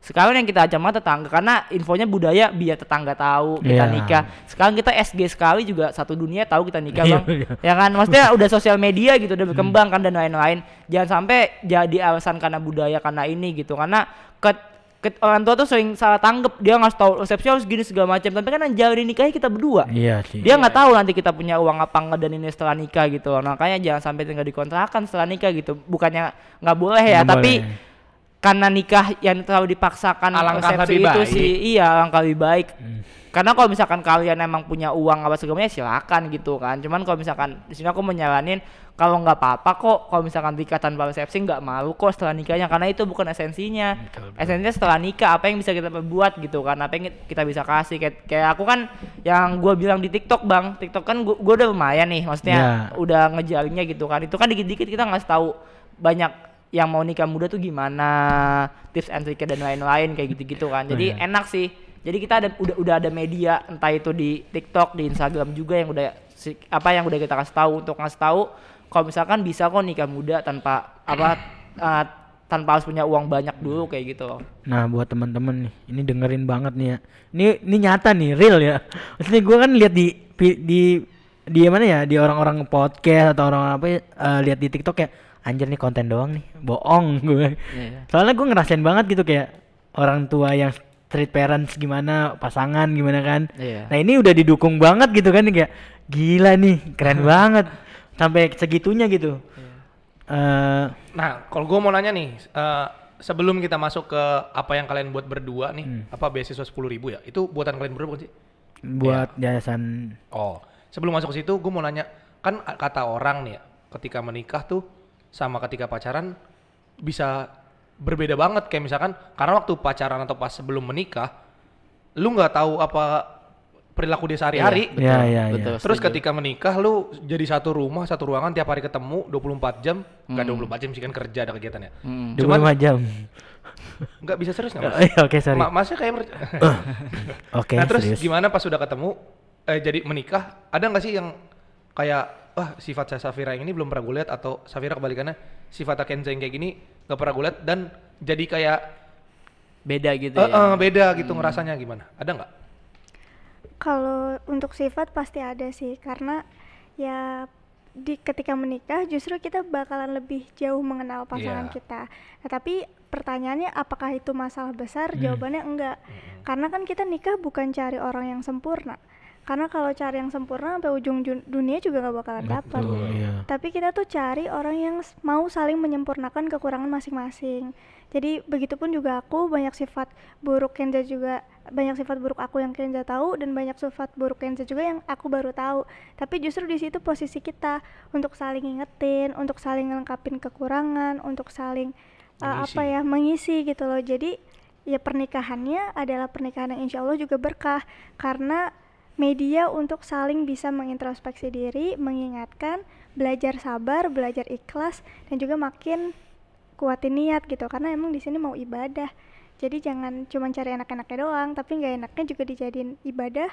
Sekarang yang kita ajak makan tetangga, karena infonya budaya biar tetangga tahu kita nikah. Sekarang kita SG sekali juga satu dunia tahu kita nikah bang, ya kan? Maksudnya udah sosial media gitu, udah berkembang kan dan lain-lain. Jangan sampai jadi alasan karena budaya karena ini gitu, karena orang tua tuh sering salah tanggap, dia ngasih tahu resepsi harus gini segala macam, tapi kan yang jalin nikahnya kita berdua. Iya sih. Dia nggak tahu nanti kita punya uang apa enggak dan ini setelah nikah gitu. Makanya jangan sampai tinggal dikontrakan setelah nikah gitu. Bukannya nggak boleh ya, tapi karena nikah yang terlalu dipaksakan resepsi itu sih, iya alangkah lebih baik. Karena kalau misalkan kalian emang punya uang apa segalanya silakan gitu kan. Cuman kalau misalkan di sini aku menyaranin kalau nggak apa-apa kok kalau misalkan nikah tanpa resepsi, nggak malu kok setelah nikahnya, karena itu bukan esensinya. Esensinya setelah nikah apa yang bisa kita perbuat gitu kan, apa yang kita bisa kasih. Kayak aku kan yang gue bilang di TikTok bang, TikTok kan gue udah lumayan nih, maksudnya udah ngejalinnya gitu kan. Itu kan dikit-dikit kita ngasih tahu banyak yang mau nikah muda tuh gimana, tips and trick dan lain-lain kayak gitu-gitu kan. Jadi enak sih. Jadi kita udah ada media, entah itu di TikTok, di Instagram juga yang udah kita kasih tahu untuk ngasih tahu kalau misalkan bisa kok nikah muda tanpa tanpa harus punya uang banyak dulu kayak gitu loh. Nah, buat teman-teman nih, ini dengerin banget nih ya. Ini nyata nih, real ya. Maksudnya gue kan lihat di mana ya, di orang-orang podcast atau orang apa lihat di TikTok ya. Anjir nih konten doang nih, bohong gue. Soalnya gue ngerasain banget gitu kayak orang tua yang street parents gimana, pasangan gimana kan. Nah ini udah didukung banget gitu kan, kayak gila nih, keren banget sampai segitunya gitu. Nah kalau gue mau nanya nih, sebelum kita masuk ke apa yang kalian buat berdua nih, apa beasiswa 10.000 ya, itu buatan kalian berdua bukan sih? Buat yayasan. Oh, sebelum masuk ke situ gue mau nanya, kan kata orang nih ya, ketika menikah tuh sama ketika pacaran bisa berbeda banget. Kayak misalkan karena waktu pacaran atau pas sebelum menikah lu nggak tahu apa perilaku dia sehari-hari. Betul. Terus ketika menikah lu jadi satu rumah, satu ruangan, tiap hari ketemu 24 jam. Nggak 24 jam sih kan kerja ada kegiatannya. 24 jam. Nggak bisa serius nggak mas? Oke, sorry. Masnya kayak Oke, nah terus serius. gimana pas sudah ketemu jadi menikah, ada nggak sih yang kayak sifat saya Safira yang ini belum pernah gue lihat, atau Safira kebalikannya sifat Kenza yang kayak gini gak pernah gue lihat, dan jadi kayak beda gitu ya. Beda gitu ngerasanya gimana? Ada nggak? Kalau untuk sifat pasti ada sih, karena ya ketika menikah justru kita bakalan lebih jauh mengenal pasangan kita. Nah, tapi pertanyaannya apakah itu masalah besar? Jawabannya enggak. Karena kan kita nikah bukan cari orang yang sempurna. Karena kalau cari yang sempurna sampai ujung dunia juga gak bakalan dapat. Tapi kita tuh cari orang yang mau saling menyempurnakan kekurangan masing-masing. Jadi begitupun juga aku, banyak sifat buruk Kenza juga, banyak sifat buruk aku yang Kenza tahu, dan banyak sifat buruk Kenza juga yang aku baru tahu. Tapi justru di situ posisi kita untuk saling ngingetin, untuk saling ngelengkapin kekurangan, untuk saling mengisi gitu loh. Jadi ya pernikahannya adalah pernikahan yang insya Allah juga berkah, karena media untuk saling bisa mengintrospeksi diri, mengingatkan, belajar sabar, belajar ikhlas, dan juga makin kuatin niat gitu, karena emang di sini mau ibadah. Jadi jangan cuma cari enak-enaknya doang, tapi nggak enaknya juga dijadiin ibadah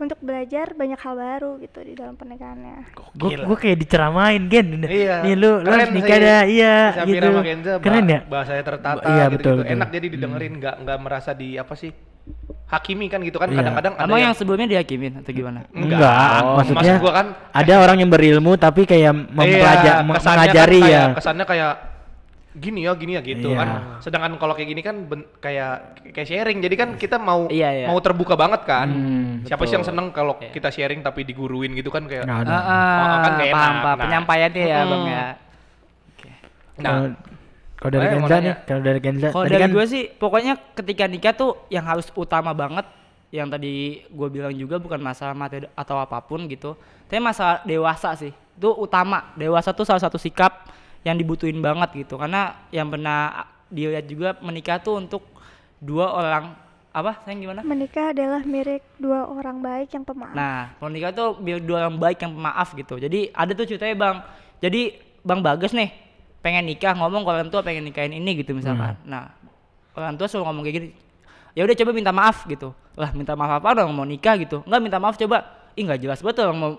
untuk belajar banyak hal baru gitu di dalam pernikahannya. Gue kayak diceramain Gen. Iya. Nih lu harus nikah dah, iya Safira gitu. sama Kenza, Keren ya? bahasanya tertata Iya, gitu, betul. enak jadi didengerin, nggak merasa di apa sih, hakimi kan gitu kan. Kadang-kadang ada Emang yang sebelumnya dihakimin atau gimana? Enggak, maksudnya maksud gua kan ada orang yang berilmu tapi kayak mengajari kan ya. Kesannya kayak gini ya gitu kan. Sedangkan kalau kayak gini kan kayak sharing. Jadi kan kita mau terbuka banget kan. Siapa sih yang seneng kalau kita sharing tapi diguruin gitu kan, kayak Nah, kan kayak paham, enak. penyampaiannya ya Bang ya. Nah, kalau dari Kenza nih, kalau dari Kenza Kalau tadi dari kan gue sih pokoknya ketika nikah tuh yang harus utama banget, yang tadi gue bilang juga bukan masalah materi atau apapun gitu, tapi masalah dewasa sih. Itu utama. Dewasa tuh salah satu sikap yang dibutuhin banget gitu, karena yang pernah dilihat juga menikah tuh untuk dua orang Apa? Sayang gimana? Menikah adalah milik dua orang baik yang pemaaf. Nah, menikah tuh milik dua orang baik yang pemaaf gitu. Jadi ada tuh ceritanya Bang. Jadi Bang Bagas nih pengen nikah, ngomong ke orang tua pengen nikahin ini gitu misalkan. Nah, orang tua selalu ngomong kayak gini. Ya udah coba minta maaf gitu. Lah minta maaf apa orang mau nikah gitu? Enggak minta maaf coba. Ih nggak jelas betul orang mau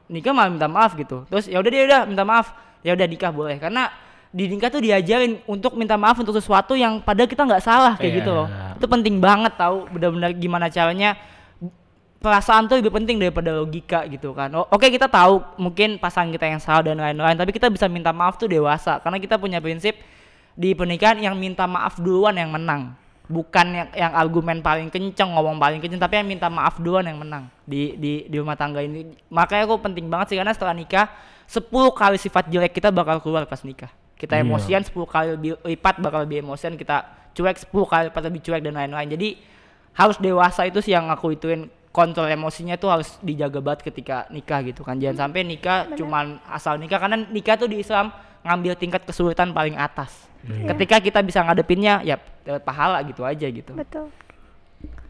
nikah malah minta maaf gitu. Terus ya udah dia udah minta maaf. Ya udah nikah boleh karena di nikah tuh diajarin untuk minta maaf untuk sesuatu yang padahal kita nggak salah kayak gitu loh. Itu penting banget tahu benar-benar gimana caranya. Perasaan tuh lebih penting daripada logika gitu kan. Oke kita tahu mungkin pasangan kita yang salah dan lain-lain, tapi kita bisa minta maaf tuh dewasa karena kita punya prinsip di pernikahan yang minta maaf duluan yang menang. Bukan yang argumen paling kenceng, ngomong paling kenceng, tapi yang minta maaf duluan yang menang di rumah tangga ini. Makanya aku penting banget sih karena setelah nikah 10 kali sifat jelek kita bakal keluar pas nikah. Kita emosian 10 kali lebih lipat bakal lebih emosian, kita cuek 10 kali lipat lebih cuek dan lain-lain. Jadi harus dewasa itu sih yang aku ituin, kontrol emosinya tuh harus dijaga banget ketika nikah gitu kan. Jangan sampai nikah cuman asal nikah, karena nikah tuh di Islam ngambil tingkat kesulitan paling atas. Ketika kita bisa ngadepinnya ya dapat pahala gitu aja gitu. Betul.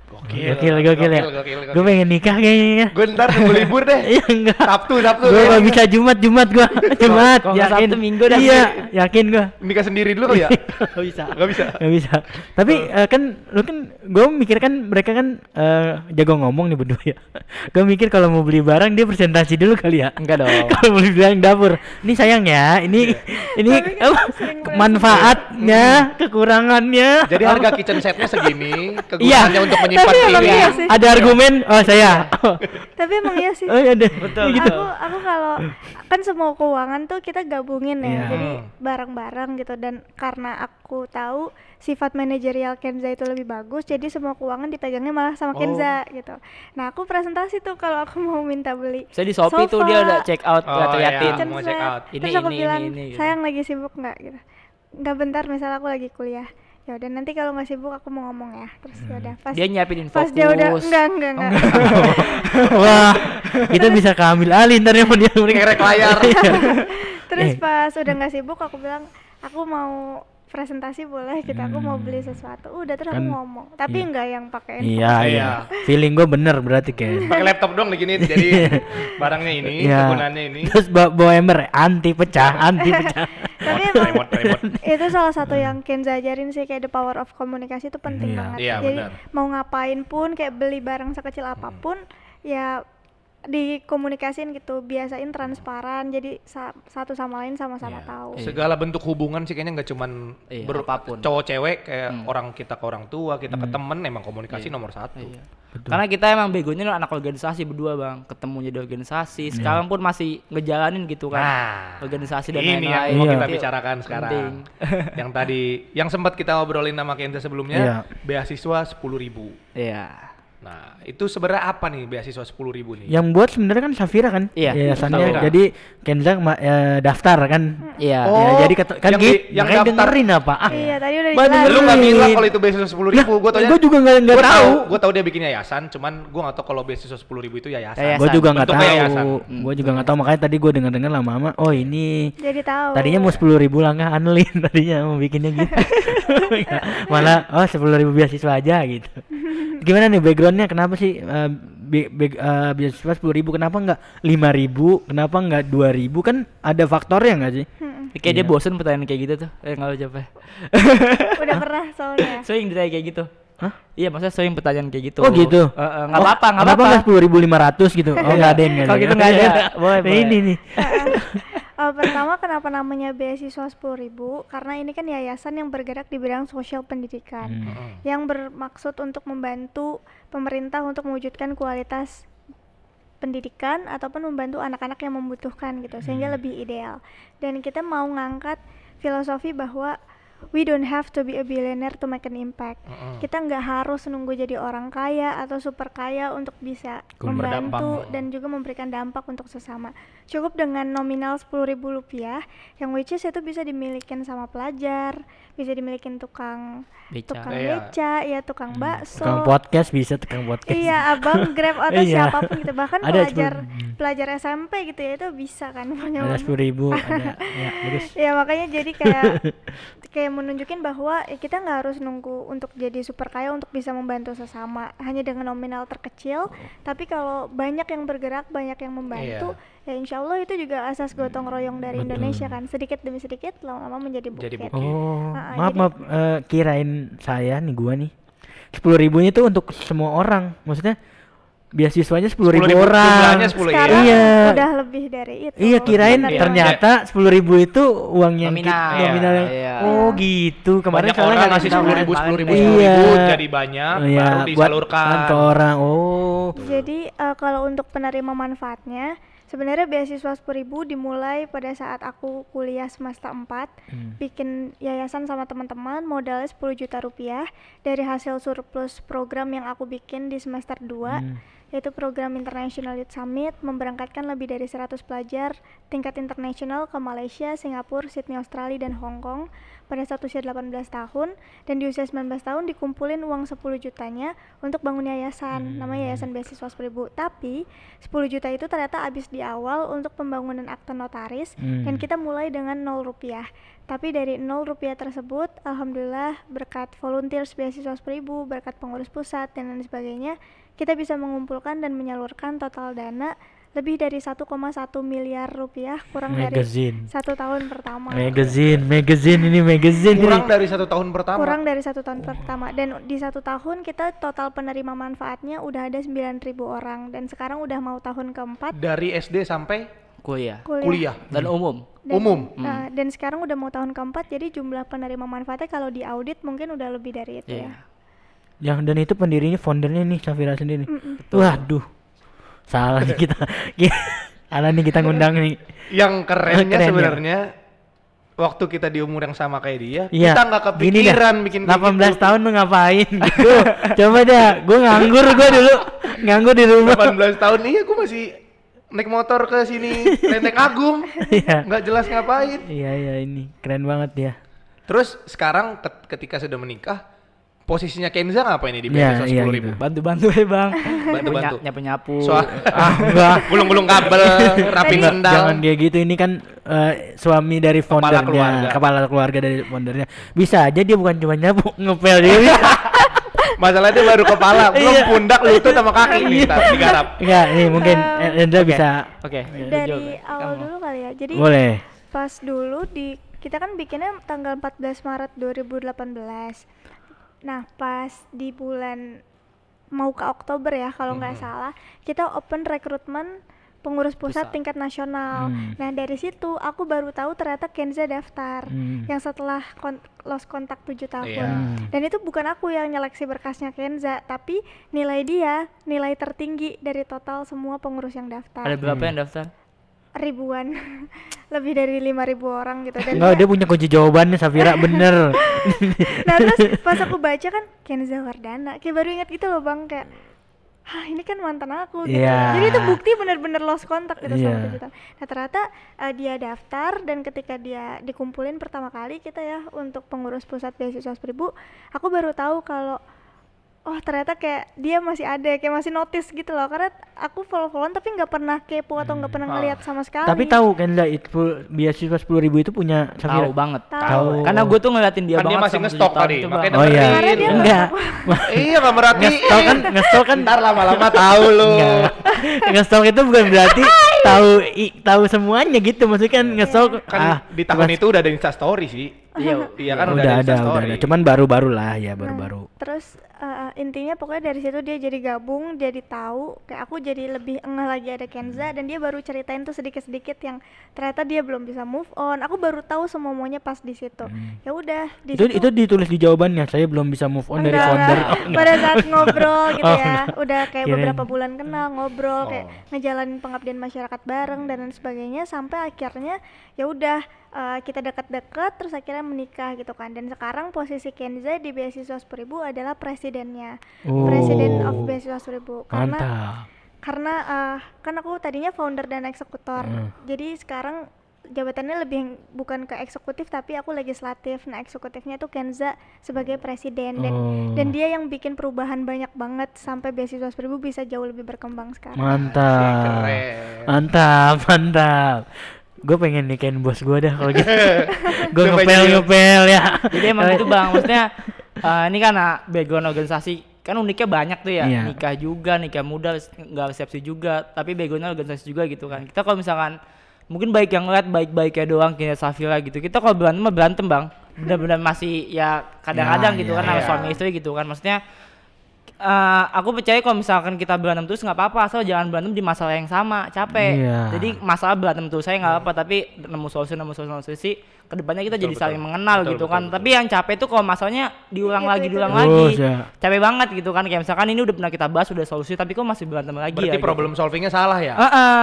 Gokil ya. Gue pengen nikah kayaknya. Gue ntar tunggu libur deh. Iya enggak. Sabtu. Gue gak bisa Jumat gue. Jumat. Kalau nggak Yakin. Sabtu Minggu dah. Iya, yakin gue. Nikah sendiri dulu kali ya? Gak bisa. Gak bisa. Tapi kan lu kan gue mikir kan mereka kan jago ngomong nih berdua ya. Gue mikir kalau mau beli barang dia presentasi dulu kali ya. Enggak dong. Kalau beli barang dapur, ini sayang ya, ini apa, manfaatnya, kekurangannya. Jadi harga kitchen setnya segini, Iya. kegunaannya untuk menyimpan Tapi emang ini. iya sih. Ada argumen, oh saya. Tapi emang iya sih. Oh iya deh. Betul. Gitu. Aku kalau kan semua keuangan tuh kita gabungin ya, Iya. jadi bareng-bareng gitu. Dan karena aku tahu sifat manajerial Kenza itu lebih bagus, jadi semua keuangan dipegangnya malah sama Kenza gitu. Nah aku presentasi tuh kalau aku mau minta beli Saya di Shopee tuh sofa, dia udah check out, udah liatin. kitchen mau set. check out. Terus Ini, aku ini, bilang ini, gitu. sayang lagi sibuk nggak gitu. Nggak, bentar misalnya aku lagi kuliah. Ya udah nanti kalau nggak sibuk aku mau ngomong ya. Terus ya udah pas Dia nyiapin pas infokus. dia udah enggak. Wah, kita bisa keambil alih ntar ya dia Ngerek layar. Terus pas udah nggak sibuk aku bilang aku mau presentasi boleh gitu, aku mau beli sesuatu. Udah terus aku Kan, ngomong. Tapi iya. enggak yang pakai Iya. Feeling gue bener berarti kayak. Pakai laptop dong diginiin, jadi barangnya ini, Iya. kegunaannya ini. Terus bawa ember anti pecah. Tapi emang Remote. itu salah satu yang Kenza ajarin sih, kayak the power of komunikasi itu penting Iya. banget. Iya, Jadi benar. mau ngapain pun, kayak beli barang sekecil apapun ya dikomunikasiin gitu, biasain transparan, jadi satu sama lain sama-sama tahu. Segala bentuk hubungan sih kayaknya nggak cuman Iya, apapun. cowok cewek, kayak orang kita ke orang tua, kita ke temen, emang komunikasi nomor satu. Iya. Karena kita emang begonya anak organisasi berdua Bang, ketemunya di organisasi, sekarang pun masih ngejalanin gitu kan. Nah, Organisasi dan ini yang lain-lain. mau Iya. kita bicarakan sekarang. Penting. Yang tadi, yang sempat kita obrolin sama Kenza sebelumnya, Iya. beasiswa 10.000. Iya. Nah, itu sebenarnya apa nih beasiswa 10.000 nih? Yang buat sebenarnya kan Safira kan? Iya, Yayasannya. Safira. Jadi Kenza daftar kan? Iya. Oh, Ya, jadi kan yang gitu. yang Makanya daftar. dengerin apa? Iya, tadi udah Mana dijelasin. Lu nggak Iya. bilang kalau itu beasiswa 10.000, gue taunya. Gue juga nggak tahu. Gue tahu dia bikin yayasan, cuman gue nggak tahu kalau beasiswa 10.000 itu yayasan. Yayasan. Gue juga nggak Bentuknya yayasan. tahu. Gue juga nggak tahu, makanya tadi gue dengar lama-lama. Oh ini. Jadi tahu. Tadinya mau 10.000 lah, nggak Anlin tadinya mau bikinnya gitu. Malah 10.000 beasiswa aja gitu. Gimana nih backgroundnya? Kenapa sih beasiswa 10.000? Kenapa nggak 5.000? Kenapa nggak 2.000? Kan ada faktornya nggak sih? Kayak dia bosen pertanyaan kayak gitu tuh. Nggak lu jawab. Udah pernah soalnya. Sering ditanya kayak gitu. Hah? Iya, maksudnya sering pertanyaan kayak gitu. Oh gitu. Nggak apa-apa, nggak Kenapa apa-apa. nggak 10.500 gitu? Oh nggak ada yang nggak Kalau gitu nggak ada. Boleh, Nah, boleh. ini nih. Pertama kenapa namanya beasiswa 10.000? Karena ini kan yayasan yang bergerak di bidang sosial pendidikan, yang bermaksud untuk membantu pemerintah untuk mewujudkan kualitas pendidikan ataupun membantu anak-anak yang membutuhkan gitu, sehingga lebih ideal. Dan kita mau ngangkat filosofi bahwa we don't have to be a billionaire to make an impact. Kita nggak harus nunggu jadi orang kaya atau super kaya untuk bisa membantu dan juga memberikan dampak untuk sesama. Cukup dengan nominal 10.000 rupiah, yang which is itu bisa dimilikin sama pelajar, bisa dimilikin tukang beca, ya tukang bakso, Tukang podcast bisa tukang podcast. iya abang Grab atau Iya. siapapun gitu, bahkan Ada pelajar pelajar SMP gitu ya, itu bisa kan punya Ada 10.000 ada ya bagus. ya makanya jadi kayak menunjukin bahwa kita nggak harus nunggu untuk jadi super kaya untuk bisa membantu sesama hanya dengan nominal terkecil, tapi kalau banyak yang bergerak, banyak yang membantu, ya insya Allah itu juga asas gotong royong dari Betul. Indonesia kan, sedikit demi sedikit lama-lama menjadi Jadi bukit. bukit. Oh, jadi- maaf kirain saya nih gua nih 10.000-nya tuh untuk semua orang, maksudnya beasiswanya 10.000 10.000 orang. jumlahnya 10 ya. Sekarang Iya. udah lebih dari itu. Iya kirain Benar. ternyata 10.000 itu uang yang Nominal. nominal yang Iya. oh gitu kemarin Banyak soalnya orang nggak ngasih tahu. 10.000, kan. 10.000, Iya. 10.000 jadi banyak, Iya, baru buat disalurkan. ke orang. Oh. Jadi kalau untuk penerima manfaatnya, sebenarnya beasiswa 10.000 dimulai pada saat aku kuliah semester 4, bikin yayasan sama teman-teman, modalnya 10 juta rupiah dari hasil surplus program yang aku bikin di semester 2, yaitu program International Youth Summit, memberangkatkan lebih dari 100 pelajar tingkat internasional ke Malaysia, Singapura, Sydney, Australia, dan Hong Kong pada saat usia 18 tahun, dan di usia 19 tahun dikumpulin uang 10 jutanya untuk bangun yayasan, namanya Yayasan Beasiswa 10.000. Tapi 10 juta itu ternyata habis di awal untuk pembangunan akte notaris, dan kita mulai dengan 0 rupiah. Tapi dari 0 rupiah tersebut, alhamdulillah berkat volunteers Beasiswa 10.000, berkat pengurus pusat dan lain sebagainya, kita bisa mengumpulkan dan menyalurkan total dana lebih dari 1,1 miliar rupiah kurang Magazine. dari 1 tahun pertama. Magazine ini magazine. Kurang ini. dari 1 tahun pertama. Kurang dari 1 tahun pertama, dan di 1 tahun kita total penerima manfaatnya udah ada 9.000 orang, dan sekarang udah mau tahun keempat Dari SD sampai Kuliah. kuliah. Dan umum. Umum. Dan sekarang udah mau tahun keempat, jadi jumlah penerima manfaatnya kalau di audit mungkin udah lebih dari itu Iya. ya. Yang dan itu pendirinya foundernya nih Safira sendiri. Waduh. Salah nih kita. Salah nih kita ngundang nih. Yang kerennya Keren ya. sebenarnya waktu kita di umur yang sama kayak dia, Iya. kita nggak Gini dah, kepikiran bikin kayak 18 gitu. tahun lu ngapain gitu. Coba dah, gua nganggur dulu. Nganggur di rumah. 18 tahun iya gue masih naik motor ke sini Lenteng Agung. Iya. Nggak jelas ngapain. Iya ini keren banget ya. Terus sekarang ketika sudah menikah, posisinya Kenza ngapain nih di Iya, beasiswa iya 10.000? gitu. Bantu-bantu ya bang. Bantu-bantu. Nyapu-nyapu. Soal Enggak. gulung-gulung kabel, rapin Enggak, sendal. jangan kayak gitu. Ini kan suami dari keluarga. foundernya, kepala keluarga dari foundernya. Bisa aja dia bukan cuma nyapu, ngepel dia. Masalahnya dia baru kepala, belum Iya. pundak, lutut sama kaki nih, Iya. ntar digarap. Enggak, nih mungkin Endra Oke. bisa. Oke. Dari awal dulu kali ya. Jadi Boleh. pas dulu kita kan bikinnya tanggal 14 Maret 2018. Nah, pas di bulan mau ke Oktober ya kalau nggak salah, kita open rekrutmen pengurus pusat tingkat nasional. Nah, dari situ aku baru tahu ternyata Kenza daftar. Yang setelah lost kontak 7 tahun. Iya. Dan itu bukan aku yang nyeleksi berkasnya Kenza, tapi nilai dia nilai tertinggi dari total semua pengurus yang daftar. Ada berapa yang daftar? Ribuan. Lebih dari 5.000 orang gitu. Dan Enggak, dia punya kunci jawabannya Safira bener. nah terus pas aku baca kan Kenza Wardana, kayak baru ingat gitu loh bang, kayak ini kan mantan aku gitu. Iya. Jadi itu bukti bener-bener lost kontak gitu Iya. sama 7 tahun. Nah ternyata dia daftar, dan ketika dia dikumpulin pertama kali kita ya untuk pengurus pusat beasiswa 10.000, aku baru tahu kalau oh ternyata kayak dia masih ada, kayak masih notice gitu loh, karena aku follow-followan tapi nggak pernah kepo atau nggak pernah ngeliat sama sekali. Tapi tahu kan lah itu beasiswa 10.000 itu punya Safira. Tahu banget. Tahu. Karena gue tuh ngeliatin dia Kan dia banget. masih sama ngestok 7 tahun tadi, itu, makanya Bang. Oh iya. Karena dia Enggak. Iya nggak merhatiin. Ngestok kan Ntar lama-lama tahu lu. Enggak. Ngestok itu bukan berarti tahu semuanya gitu. Maksudnya kan ngestok Kan di tahun itu udah ada Insta Story sih. Iya kan udah ada Insta Story. Cuman baru-baru lah ya, baru-baru. Terus intinya pokoknya dari situ dia jadi gabung, jadi tahu, kayak aku jadi lebih engah lagi ada Kenza, dan dia baru ceritain tuh sedikit-sedikit yang ternyata dia belum bisa move on. Aku baru tahu semuanya pas di situ. Ya udah di situ. Itu ditulis di jawabannya, saya belum bisa move on dari Enggak, founder. enggak. Pada saat ngobrol gitu Oh, ya, enggak. udah kayak Kirain. beberapa bulan kenal, ngobrol kayak ngejalanin pengabdian masyarakat bareng dan lain sebagainya, sampai akhirnya ya udah kita dekat-dekat, terus akhirnya menikah gitu kan. Dan sekarang posisi Kenza di beasiswa 10.000 adalah presidennya, Oh, presiden of beasiswa 10.000, Mantap. karena kan aku tadinya founder dan eksekutor, jadi sekarang jabatannya lebih bukan ke eksekutif tapi aku legislatif. Nah eksekutifnya tuh Kenza sebagai presiden dan dia yang bikin perubahan banyak banget sampai beasiswa Seribu bisa jauh lebih berkembang sekarang. Mantap. Keren. Mantap. Gue pengen nikahin bos gue dah kalau gitu. Gue Coba ngepel ya. Jadi emang gitu bang, maksudnya ini karena background organisasi kan uniknya banyak tuh ya, Iya. nikah juga, nikah muda, nggak resepsi juga, tapi backgroundnya organisasi juga gitu kan. Kita kalau misalkan mungkin baik yang ngeliat baik-baiknya doang kayak Safira gitu, kita kalau berantem mah berantem bang, benar-benar masih ya kadang-kadang Ya, gitu ya, kan sama ya. suami istri gitu kan, maksudnya aku percaya kalau misalkan kita berantem terus nggak apa-apa, asal jangan berantem di masalah yang sama, capek. Iya. Jadi masalah berantem terus saya nggak apa-apa, tapi nemu solusi kedepannya kita jadi saling mengenal Betul, gitu betul, kan. betul. Tapi yang capek tuh kalau masalahnya diulang Itu, lagi, itu. diulang Terus, lagi, ya. capek banget gitu kan. Kayak misalkan ini udah pernah kita bahas, udah solusi, tapi kok masih berantem lagi Berarti ya. problem solvingnya salah ya?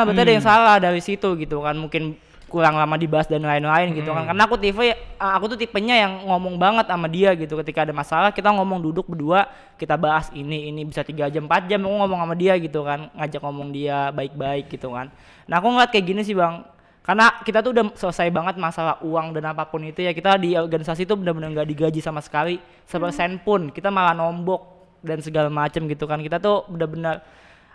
Berarti ada yang salah dari situ gitu kan. Mungkin kurang lama dibahas dan lain-lain gitu kan. Karena aku tuh tipenya yang ngomong banget sama dia gitu. Ketika ada masalah kita ngomong duduk berdua, kita bahas ini bisa 3 jam 4 jam aku ngomong sama dia gitu kan, ngajak ngomong dia baik-baik gitu kan. Nah aku ngeliat kayak gini sih bang, karena kita tuh udah selesai banget masalah uang dan apapun itu ya. Kita di organisasi tuh benar-benar nggak digaji sama sekali, sepersen pun. Kita malah nombok dan segala macem gitu kan. Kita tuh benar-benar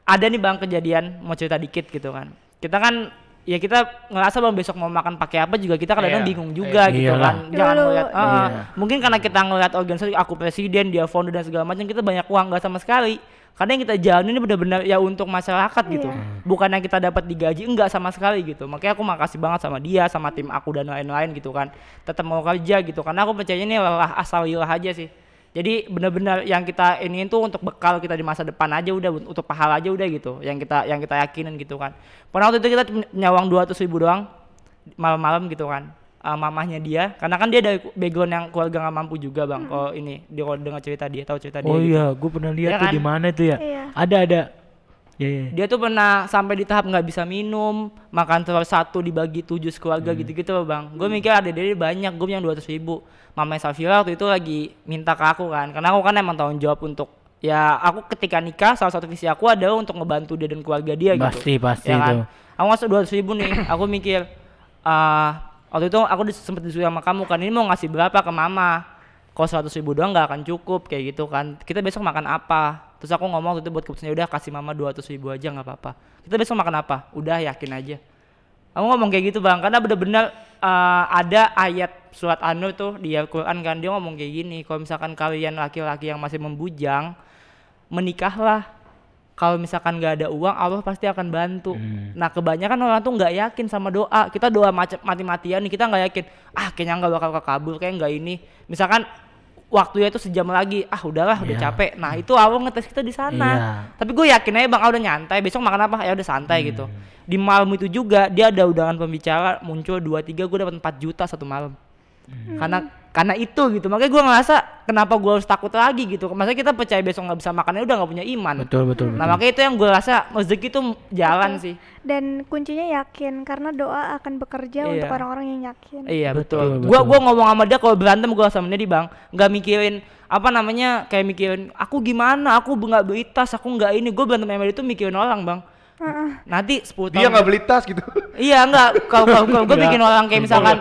ada nih bang kejadian, mau cerita dikit gitu kan. Kita kan ya kita ngerasa bang besok mau makan pakai apa juga kita kadang-kadang Iya, bingung juga iya. gitu Iyalah. kan. Jangan Dulu, ngeliat iya. mungkin karena kita ngeliat organisasi aku presiden, dia founder dan segala macam, kita banyak uang nggak sama sekali. Karena yang kita jalan ini benar-benar ya untuk masyarakat gitu. Iya. Bukan yang kita dapat digaji, enggak sama sekali gitu. Makanya aku makasih banget sama dia, sama tim aku dan lain-lain gitu kan. Tetap mau kerja gitu. Karena aku percaya ini lelah asal ilah aja sih. Jadi benar-benar yang kita ini tuh untuk bekal kita di masa depan aja udah, untuk pahala aja udah gitu. Yang kita yakinin gitu kan. Pernah waktu itu kita punya uang 200.000 doang malam-malam gitu kan. Mamahnya dia, karena kan dia dari background yang keluarga nggak mampu juga bang. Kalau ini dia kalau dengar cerita dia, tahu cerita dia. Oh gitu. iya, gue pernah lihat Iya tuh kan? di mana tuh ya. Iya. Ada. Ya, ya. Dia tuh pernah sampai di tahap nggak bisa minum, makan telur 1 dibagi 7 sekeluarga gitu-gitu loh bang. Gue mikir ada dia banyak, gue punya 200.000. Mamanya Safira waktu itu lagi minta ke aku kan, karena aku kan emang tanggung jawab untuk ya aku ketika nikah salah satu visi aku adalah untuk ngebantu dia dan keluarga dia gitu. Pasti Ya kan? itu. Aku ngasih 200.000 nih, aku mikir waktu itu aku sempet disuruh sama kamu kan, ini mau ngasih berapa ke mama? Kalau 100.000 doang nggak akan cukup kayak gitu kan. Kita besok makan apa? Terus aku ngomong waktu itu buat keputusannya udah kasih mama 200.000 aja nggak apa-apa. Kita besok makan apa? Udah yakin aja. Aku ngomong kayak gitu bang, karena bener-bener ada ayat surat An-Nur tuh di Al-Quran kan, dia ngomong kayak gini, kalau misalkan kalian laki-laki yang masih membujang, menikahlah. Kalau misalkan nggak ada uang, Allah pasti akan bantu. Nah kebanyakan orang tuh nggak yakin sama doa. Kita doa mati-matian nih, kita nggak yakin. Kayaknya nggak bakal kekabul, kayak nggak ini. Misalkan waktunya itu sejam lagi, udahlah udah Iya. capek. Nah itu Allah ngetes kita di sana. Iya. Tapi gue yakin aja bang, udah nyantai. Besok makan apa? Ya udah santai gitu. Di malam itu juga dia ada undangan pembicara muncul 2-3, gue dapat 4 juta satu malam. Karena itu gitu, makanya gue ngerasa kenapa gue harus takut lagi gitu. Maksudnya kita percaya besok nggak bisa makannya udah nggak punya iman. Betul. Nah makanya itu yang gue rasa rezeki itu jalan Betul. sih. Dan kuncinya yakin karena doa akan bekerja Iya. untuk orang-orang yang yakin. Iya Betul, betul. betul. Gua ngomong sama dia kalau berantem gue sama dia di bang, nggak mikirin apa namanya, kayak mikirin aku gimana, aku nggak beli tas, aku nggak ini. Gue berantem sama dia tuh mikirin orang bang. Nanti 10 tahun. Dia nggak beli tas gitu. Iya enggak, kalau gue bikin orang kayak misalkan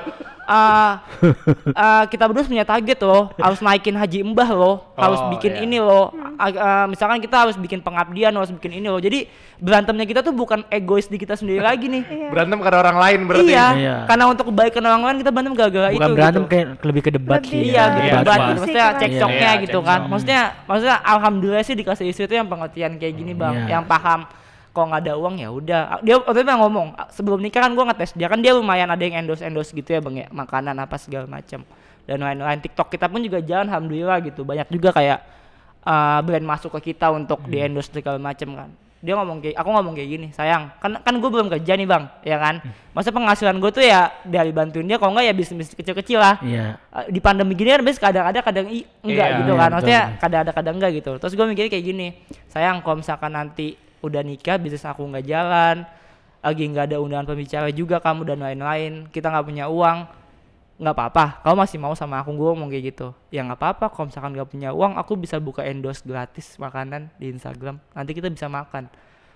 kita berdua punya target loh, harus naikin haji mbah loh, harus bikin iya. ini loh, misalkan kita harus bikin pengabdian, harus bikin ini loh. Jadi berantemnya kita tuh bukan egois di kita sendiri lagi nih. Iya. Berantem karena orang lain berarti. Iya, Iya. karena untuk kebaikan orang lain kita berantem gara-gara itu. Bukan berantem gitu. kayak lebih ke debat Lebih sih. Iya, ke gitu, Iya, debat debat. gitu. Maksudnya Iya, cekcoknya iya, gitu kan. cekcok. Maksudnya alhamdulillah sih dikasih istri itu yang pengertian kayak gini bang, Iya. yang paham. Kalau nggak ada uang ya udah. Dia waktu itu ngomong sebelum nikah kan gue ngetes dia, kan dia lumayan ada yang endorse gitu ya bang ya, makanan apa segala macam dan lain-lain. TikTok kita pun juga jalan alhamdulillah gitu. Banyak juga kayak brand masuk ke kita untuk di endorse segala macam kan. Dia ngomong kayak, aku ngomong kayak gini, sayang, kan gue belum kerja nih bang, ya kan. Masa penghasilan gue tuh ya dari bantuin dia, kalau nggak ya bisnis kecil-kecil lah. Iya. Di pandemi gini kan biasanya kadang ada kadang enggak Iya, gitu iya, kan, maksudnya betul. kadang ada kadang enggak gitu. Terus gue mikirnya kayak gini, sayang kalau misalkan nanti udah nikah bisnis aku nggak jalan, lagi nggak ada undangan pembicara juga kamu dan lain-lain, kita nggak punya uang, nggak apa-apa, kamu masih mau sama aku. Gue ngomong kayak gitu, ya nggak apa-apa, kalau misalkan nggak punya uang aku bisa buka endorse gratis makanan di Instagram, nanti kita bisa makan.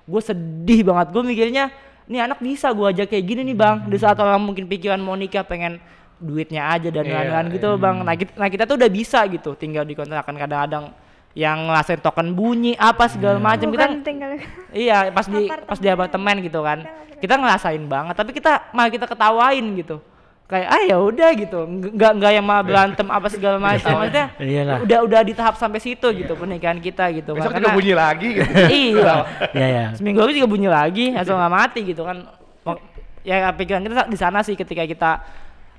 Gue sedih banget, gue mikirnya nih anak bisa gua ajak kayak gini nih bang. Di saat orang mungkin pikiran mau nikah pengen duitnya aja dan lain-lain gitu bang. Nah kita tuh udah bisa gitu, tinggal dikontrakan. Kadang-kadang yang ngerasain token bunyi apa segala macam kita tinggal iya pas di apartemen gitu kan kita ngerasain banget, tapi malah kita ketawain gitu kayak ya udah gitu, nggak yang malah berantem apa segala macam. Maksudnya udah di tahap sampai situ gitu pernikahan kita gitu. Besok juga bunyi lagi gitu. Iya. Seminggu lagi juga bunyi lagi asal nggak mati gitu kan. Ya pikiran kita di sana sih ketika kita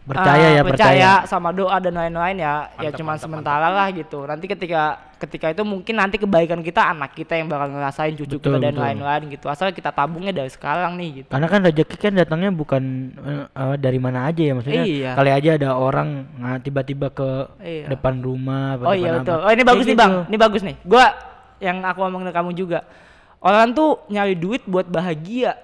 percaya sama doa dan lain-lain ya cuma sementara lah gitu. Nanti ketika itu mungkin nanti kebaikan kita anak kita yang bakal ngerasain, cucu kita dan lain-lain gitu. Asal kita tabungnya dari sekarang nih gitu. Karena kan rezeki kan datangnya bukan dari mana aja ya, maksudnya kali aja ada orang tiba-tiba ke depan rumah betul. Oh ini bagus nih bang, ini bagus nih. Gua yang aku ngomong ke kamu juga, orang tuh nyari duit buat bahagia.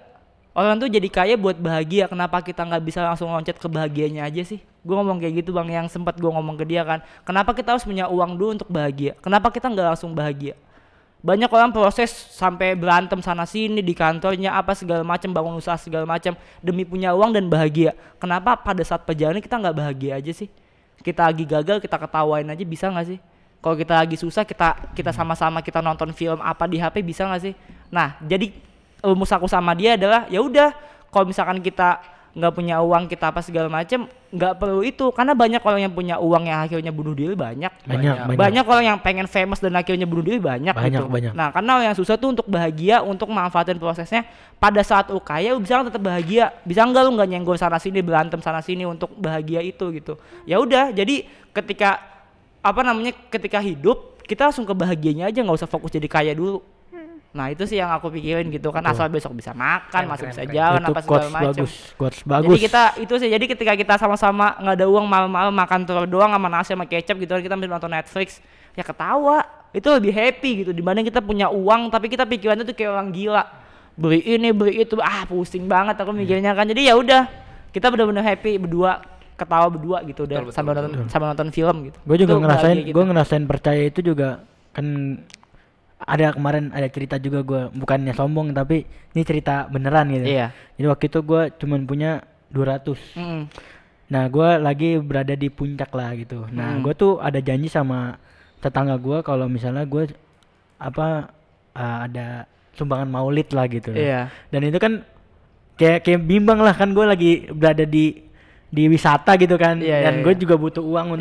Orang tuh jadi kaya buat bahagia, kenapa kita nggak bisa langsung loncat ke bahagianya aja sih? Gue ngomong kayak gitu bang, yang sempat gue ngomong ke dia kan, kenapa kita harus punya uang dulu untuk bahagia? Kenapa kita nggak langsung bahagia? Banyak orang proses sampai berantem sana sini di kantornya apa segala macam, bangun usaha segala macam demi punya uang dan bahagia. Kenapa pada saat perjalanan kita nggak bahagia aja sih? Kita lagi gagal kita ketawain aja, bisa nggak sih? Kalau kita lagi susah kita sama-sama kita nonton film apa di HP, bisa nggak sih? Nah jadi rumus aku sama dia adalah ya udah, kalau misalkan kita nggak punya uang kita apa segala macam nggak perlu itu, karena banyak orang yang punya uang yang akhirnya bunuh diri banyak orang yang pengen famous dan akhirnya bunuh diri banyak. Nah karena yang susah tuh untuk bahagia, untuk manfaatin prosesnya. Pada saat lu kaya lu bisa tetap bahagia, bisa nggak lu nggak nyenggol sana sini berantem sana sini untuk bahagia itu gitu. Ya udah, jadi ketika ketika hidup kita langsung ke bahagianya aja, nggak usah fokus jadi kaya dulu. Nah itu sih yang aku pikirin gitu kan. Asal besok bisa makan, masih bisa jalan apa segala macam. Bagus. Jadi jadi ketika kita sama-sama nggak ada uang, malam-malam makan telur doang sama nasi sama kecap gitu kan, kita nonton Netflix ya ketawa, itu lebih happy gitu dibanding kita punya uang tapi kita pikirannya tuh kayak orang gila, beli ini beli itu, pusing banget aku mikirnya kan. Jadi ya udah, kita benar-benar happy berdua, ketawa berdua gitu udah sambil nonton film gitu. Gue juga ngerasain percaya itu juga kan. Kemarin ada cerita juga, gue bukannya sombong tapi ini cerita beneran gitu. Jadi waktu itu gue cuman punya 200. Nah gue lagi berada di puncak lah gitu. Nah gue tuh ada janji sama tetangga gue kalau misalnya gue ada sumbangan maulid lah gitu. Dan itu kan kayak bimbang lah kan, gue lagi berada di wisata gitu kan. Dan gue juga butuh uang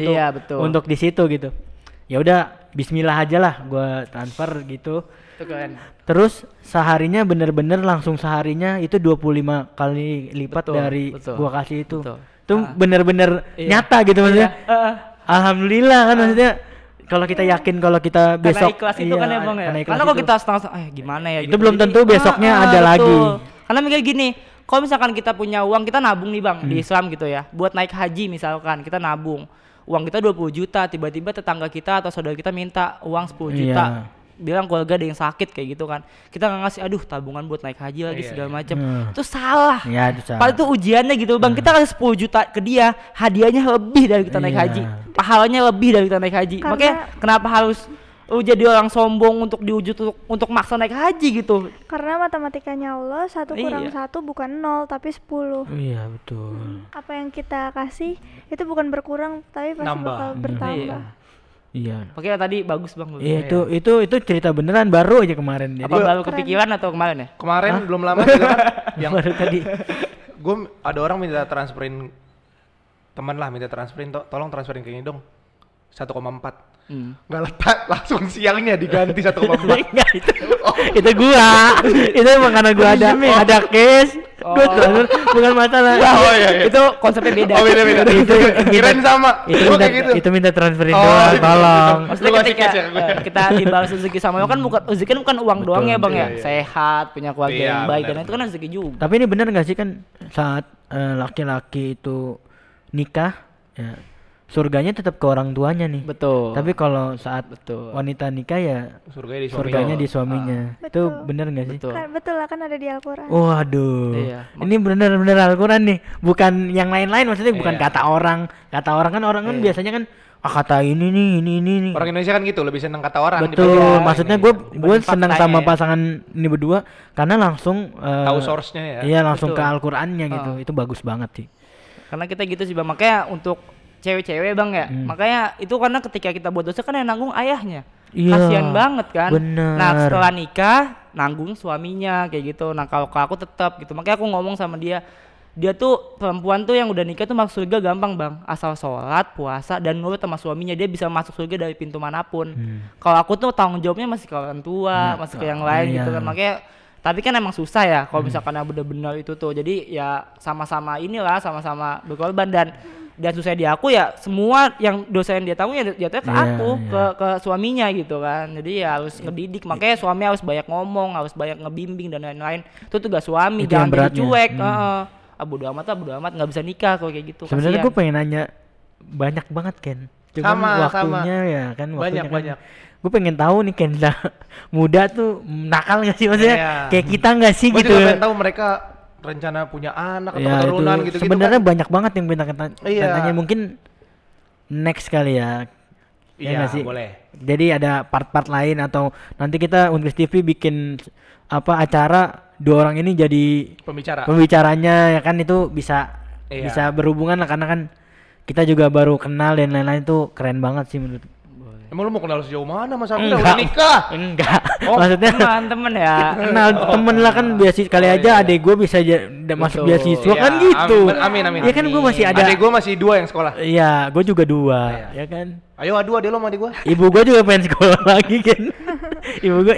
untuk di situ gitu. Ya udah, bismillah aja lah, gue transfer gitu. Terus seharinya bener-bener langsung seharinya itu 25 kali lipat dari gue kasih itu. Itu bener-bener nyata gitu maksudnya. Alhamdulillah kan maksudnya. Kalau kita yakin kalau kita besok karena ikhlas itu kan ya bang ya. Karena kalau kita setengah gimana ya. Itu gitu. Belum tentu besoknya ada lagi. Karena mikir gini, kalau misalkan kita punya uang, kita nabung nih bang di Islam gitu ya. Buat naik haji misalkan kita nabung. Uang kita 20 juta, tiba-tiba tetangga kita atau saudara kita minta uang 10 juta. Bilang keluarga ada yang sakit kayak gitu kan. Kita nggak ngasih, aduh tabungan buat naik haji lagi segala macam. Itu salah. Padahal itu ujiannya gitu bang. Kita kasih 10 juta ke dia, hadiahnya lebih dari kita naik haji. Pahalanya lebih dari kita naik haji. Makanya kenapa harus jadi orang sombong untuk diwujud untuk maksa naik haji gitu? Karena matematikanya Allah 1 kurang 1 bukan 0 tapi 10. Iya betul. Apa yang kita kasih itu bukan berkurang tapi pasti bakal bertambah. Iya. Oke tadi bagus bang. Iya itu cerita beneran baru aja kemarin. Apa baru kepikiran atau kemarin ya? Kemarin belum lama juga kan. Yang baru tadi. Gue ada orang minta transferin, teman lah minta transferin, tolong transferin ke ini dong 1,4. Nggak letak, langsung siangnya diganti 1,4. Enggak, itu gua. Itu emang karena gua ada case. Bukan masalah. Itu konsepnya beda. Beda. Itu kirain sama. Itu minta transferin doang, tolong. Maksudnya ketika kita dibalas rezeki sama lo kan rezeki kan bukan uang doang ya bang ya. Sehat, punya keluarga yang baik dan itu kan rezeki juga. Tapi ini benar nggak sih kan saat laki-laki itu nikah ya, surganya tetap ke orang tuanya nih. Betul. Tapi kalau saat wanita nikah ya surganya di suaminya. Itu benar nggak sih? Betul lah, kan ada di Al-Quran. Waduh. Ini benar-benar Al-Quran nih. Bukan yang lain-lain, maksudnya bukan kata orang. Kata orang kan biasanya kan kata ini nih, ini nih. Orang Indonesia kan gitu, lebih seneng kata orang. Betul, dibanding maksudnya ini. gue senang faktanya sama ya. pasangan ini berdua karena langsung Tahu source-nya ya. Iya, langsung ke Betul. Al-Qur'annya gitu. Itu bagus banget sih. Karena kita gitu sih Bang, makanya untuk cewek-cewek Bang ya, makanya itu karena ketika kita buat dosa kan yang nanggung ayahnya. Iya, Kasian banget kan. bener. Nah setelah nikah nanggung suaminya kayak gitu. Nah kalau ke aku tetap gitu, makanya aku ngomong sama dia, dia tuh perempuan tuh yang udah nikah tuh masuk surga gampang Bang, asal sholat, puasa dan nurut sama suaminya, dia bisa masuk surga dari pintu manapun. Kalau aku tuh tanggung jawabnya masih ke orang tua, masih ke yang lain gitu kan, makanya tapi kan emang susah ya kalau misalkan yang benar-benar itu tuh. Jadi ya sama-sama inilah, sama-sama berkorban dan susah di aku ya, semua yang dosa yang dia tanggung ya jatuhnya ke Iya, aku, iya. ke suaminya gitu kan. Jadi ya harus ngedidik, makanya suami harus banyak ngomong, harus banyak ngebimbing dan lain-lain. Itu tugas suami, Itu jangan yang jadi beratnya. cuek. Bodo amat lah, bodo amat, nggak bisa nikah kalau kayak gitu. Sebenarnya gue kasihan. pengen nanya banyak banget Ken. Cuman Sama, waktunya ya kan, waktunya kan. Banyak. Gue pengen tahu nih Kenza muda tuh nakal gak sih maksudnya? Iya. Kayak kita gak sih Gue gitu? juga pengen tahu mereka rencana punya anak atau Ya, keturunan itu gitu-gitu sebenarnya kan. banyak banget yang pengen Iya. tanya, mungkin next kali ya. Ya Iya, nggak sih? boleh. Jadi ada part-part lain atau nanti kita Unkris TV bikin apa acara dua orang ini jadi Pembicara. pembicaranya ya kan, itu bisa Iya. bisa berhubungan lah karena kan kita juga baru kenal dan lain-lain, itu keren banget sih menurut. Emang lu mau kenal sejauh mana Mas Afif? Enggak. Udah nikah. Enggak. Oh, Maksudnya Teman-teman ya. kenal temen lah kan, beasiswa kali aja iya. adek gue bisa masuk beasiswa Iya, kan gitu. amin. Ya kan gue masih ada. Adek gue masih 2 yang sekolah. Iya, gue juga 2, Iya. ya kan. Ayo adu adek lo sama adek gue. Ibu gue juga pengen sekolah lagi kan. Ibu gue,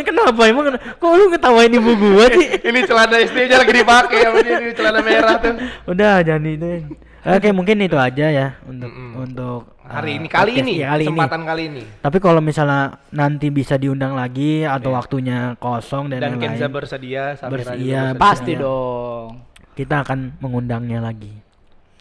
kenapa emang kok lu ngetawain ibu gue sih? Ini celana SD aja lagi dipakai sama dia, ini celana merah tuh. Udah jangan itu. Oke, mungkin itu aja ya untuk Hari ini kali podcast ini, ya, kali ini. kesempatan kali ini. Tapi kalau misalnya nanti bisa diundang lagi atau waktunya kosong dan Dan lain-lain, Kenza bersedia, Safira juga Bersedia, bersedia. Pasti Iya. dong. kita akan mengundangnya lagi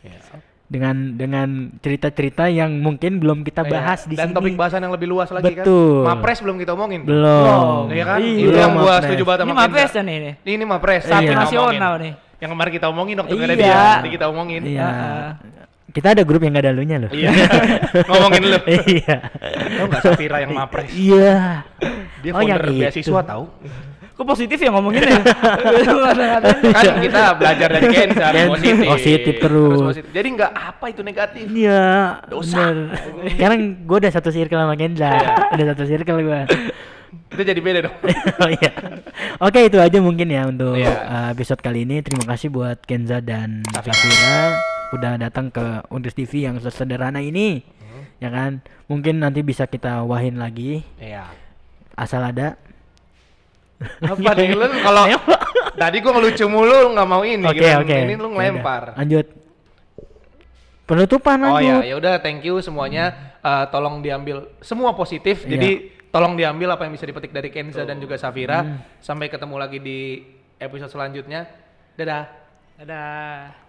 Iya. dengan cerita-cerita yang mungkin belum kita Iya. bahas di Dan sini. topik bahasan yang lebih luas lagi Betul. kan. Mapres belum kita omongin. Belum. Iya kan? Iya, Itu yang gua Mapres. setuju banget Ini sama Mapres Kenza. kan ini. Ini Mapres. Iya. Satu kita Nasional omongin. nih. Yang kemarin kita omongin waktu nggak ada Iya. dia, nanti kita omongin. Iya. Kita ada grup yang gak ada lunya loh. Iya. Ngomongin lu. Iya. Tahu nggak Safira yang Mapres? Iya. Dia Oh, yang founder itu. beasiswa tahu. Kok positif ya ngomongin ya? Kan kita belajar dari Kenza harus positif. Positif terus. Harus positif. Jadi nggak apa itu negatif. Iya. Dosa. Bener. Sekarang gue udah satu circle sama Kenza. Udah satu circle gue. Kita jadi beda dong. Oh iya. Oke, itu aja mungkin ya untuk Iya. episode kali ini. Terima kasih buat Kenza dan Safira udah datang ke Unkris TV yang sesederhana ini. Ya kan? Mungkin nanti bisa kita wahin lagi Iya. asal ada. Apa nih lu kalau tadi gua ngelucu mulu nggak mau ini Oke, gitu. oke. Ini lu ngelempar. Yaudah. Lanjut. Penutupan Oh ya, lanjut. ya udah thank you semuanya. Tolong diambil semua positif. Iya. Jadi tolong diambil apa yang bisa dipetik dari Kenza dan juga Safira. Sampai ketemu lagi di episode selanjutnya. Dadah. Dadah.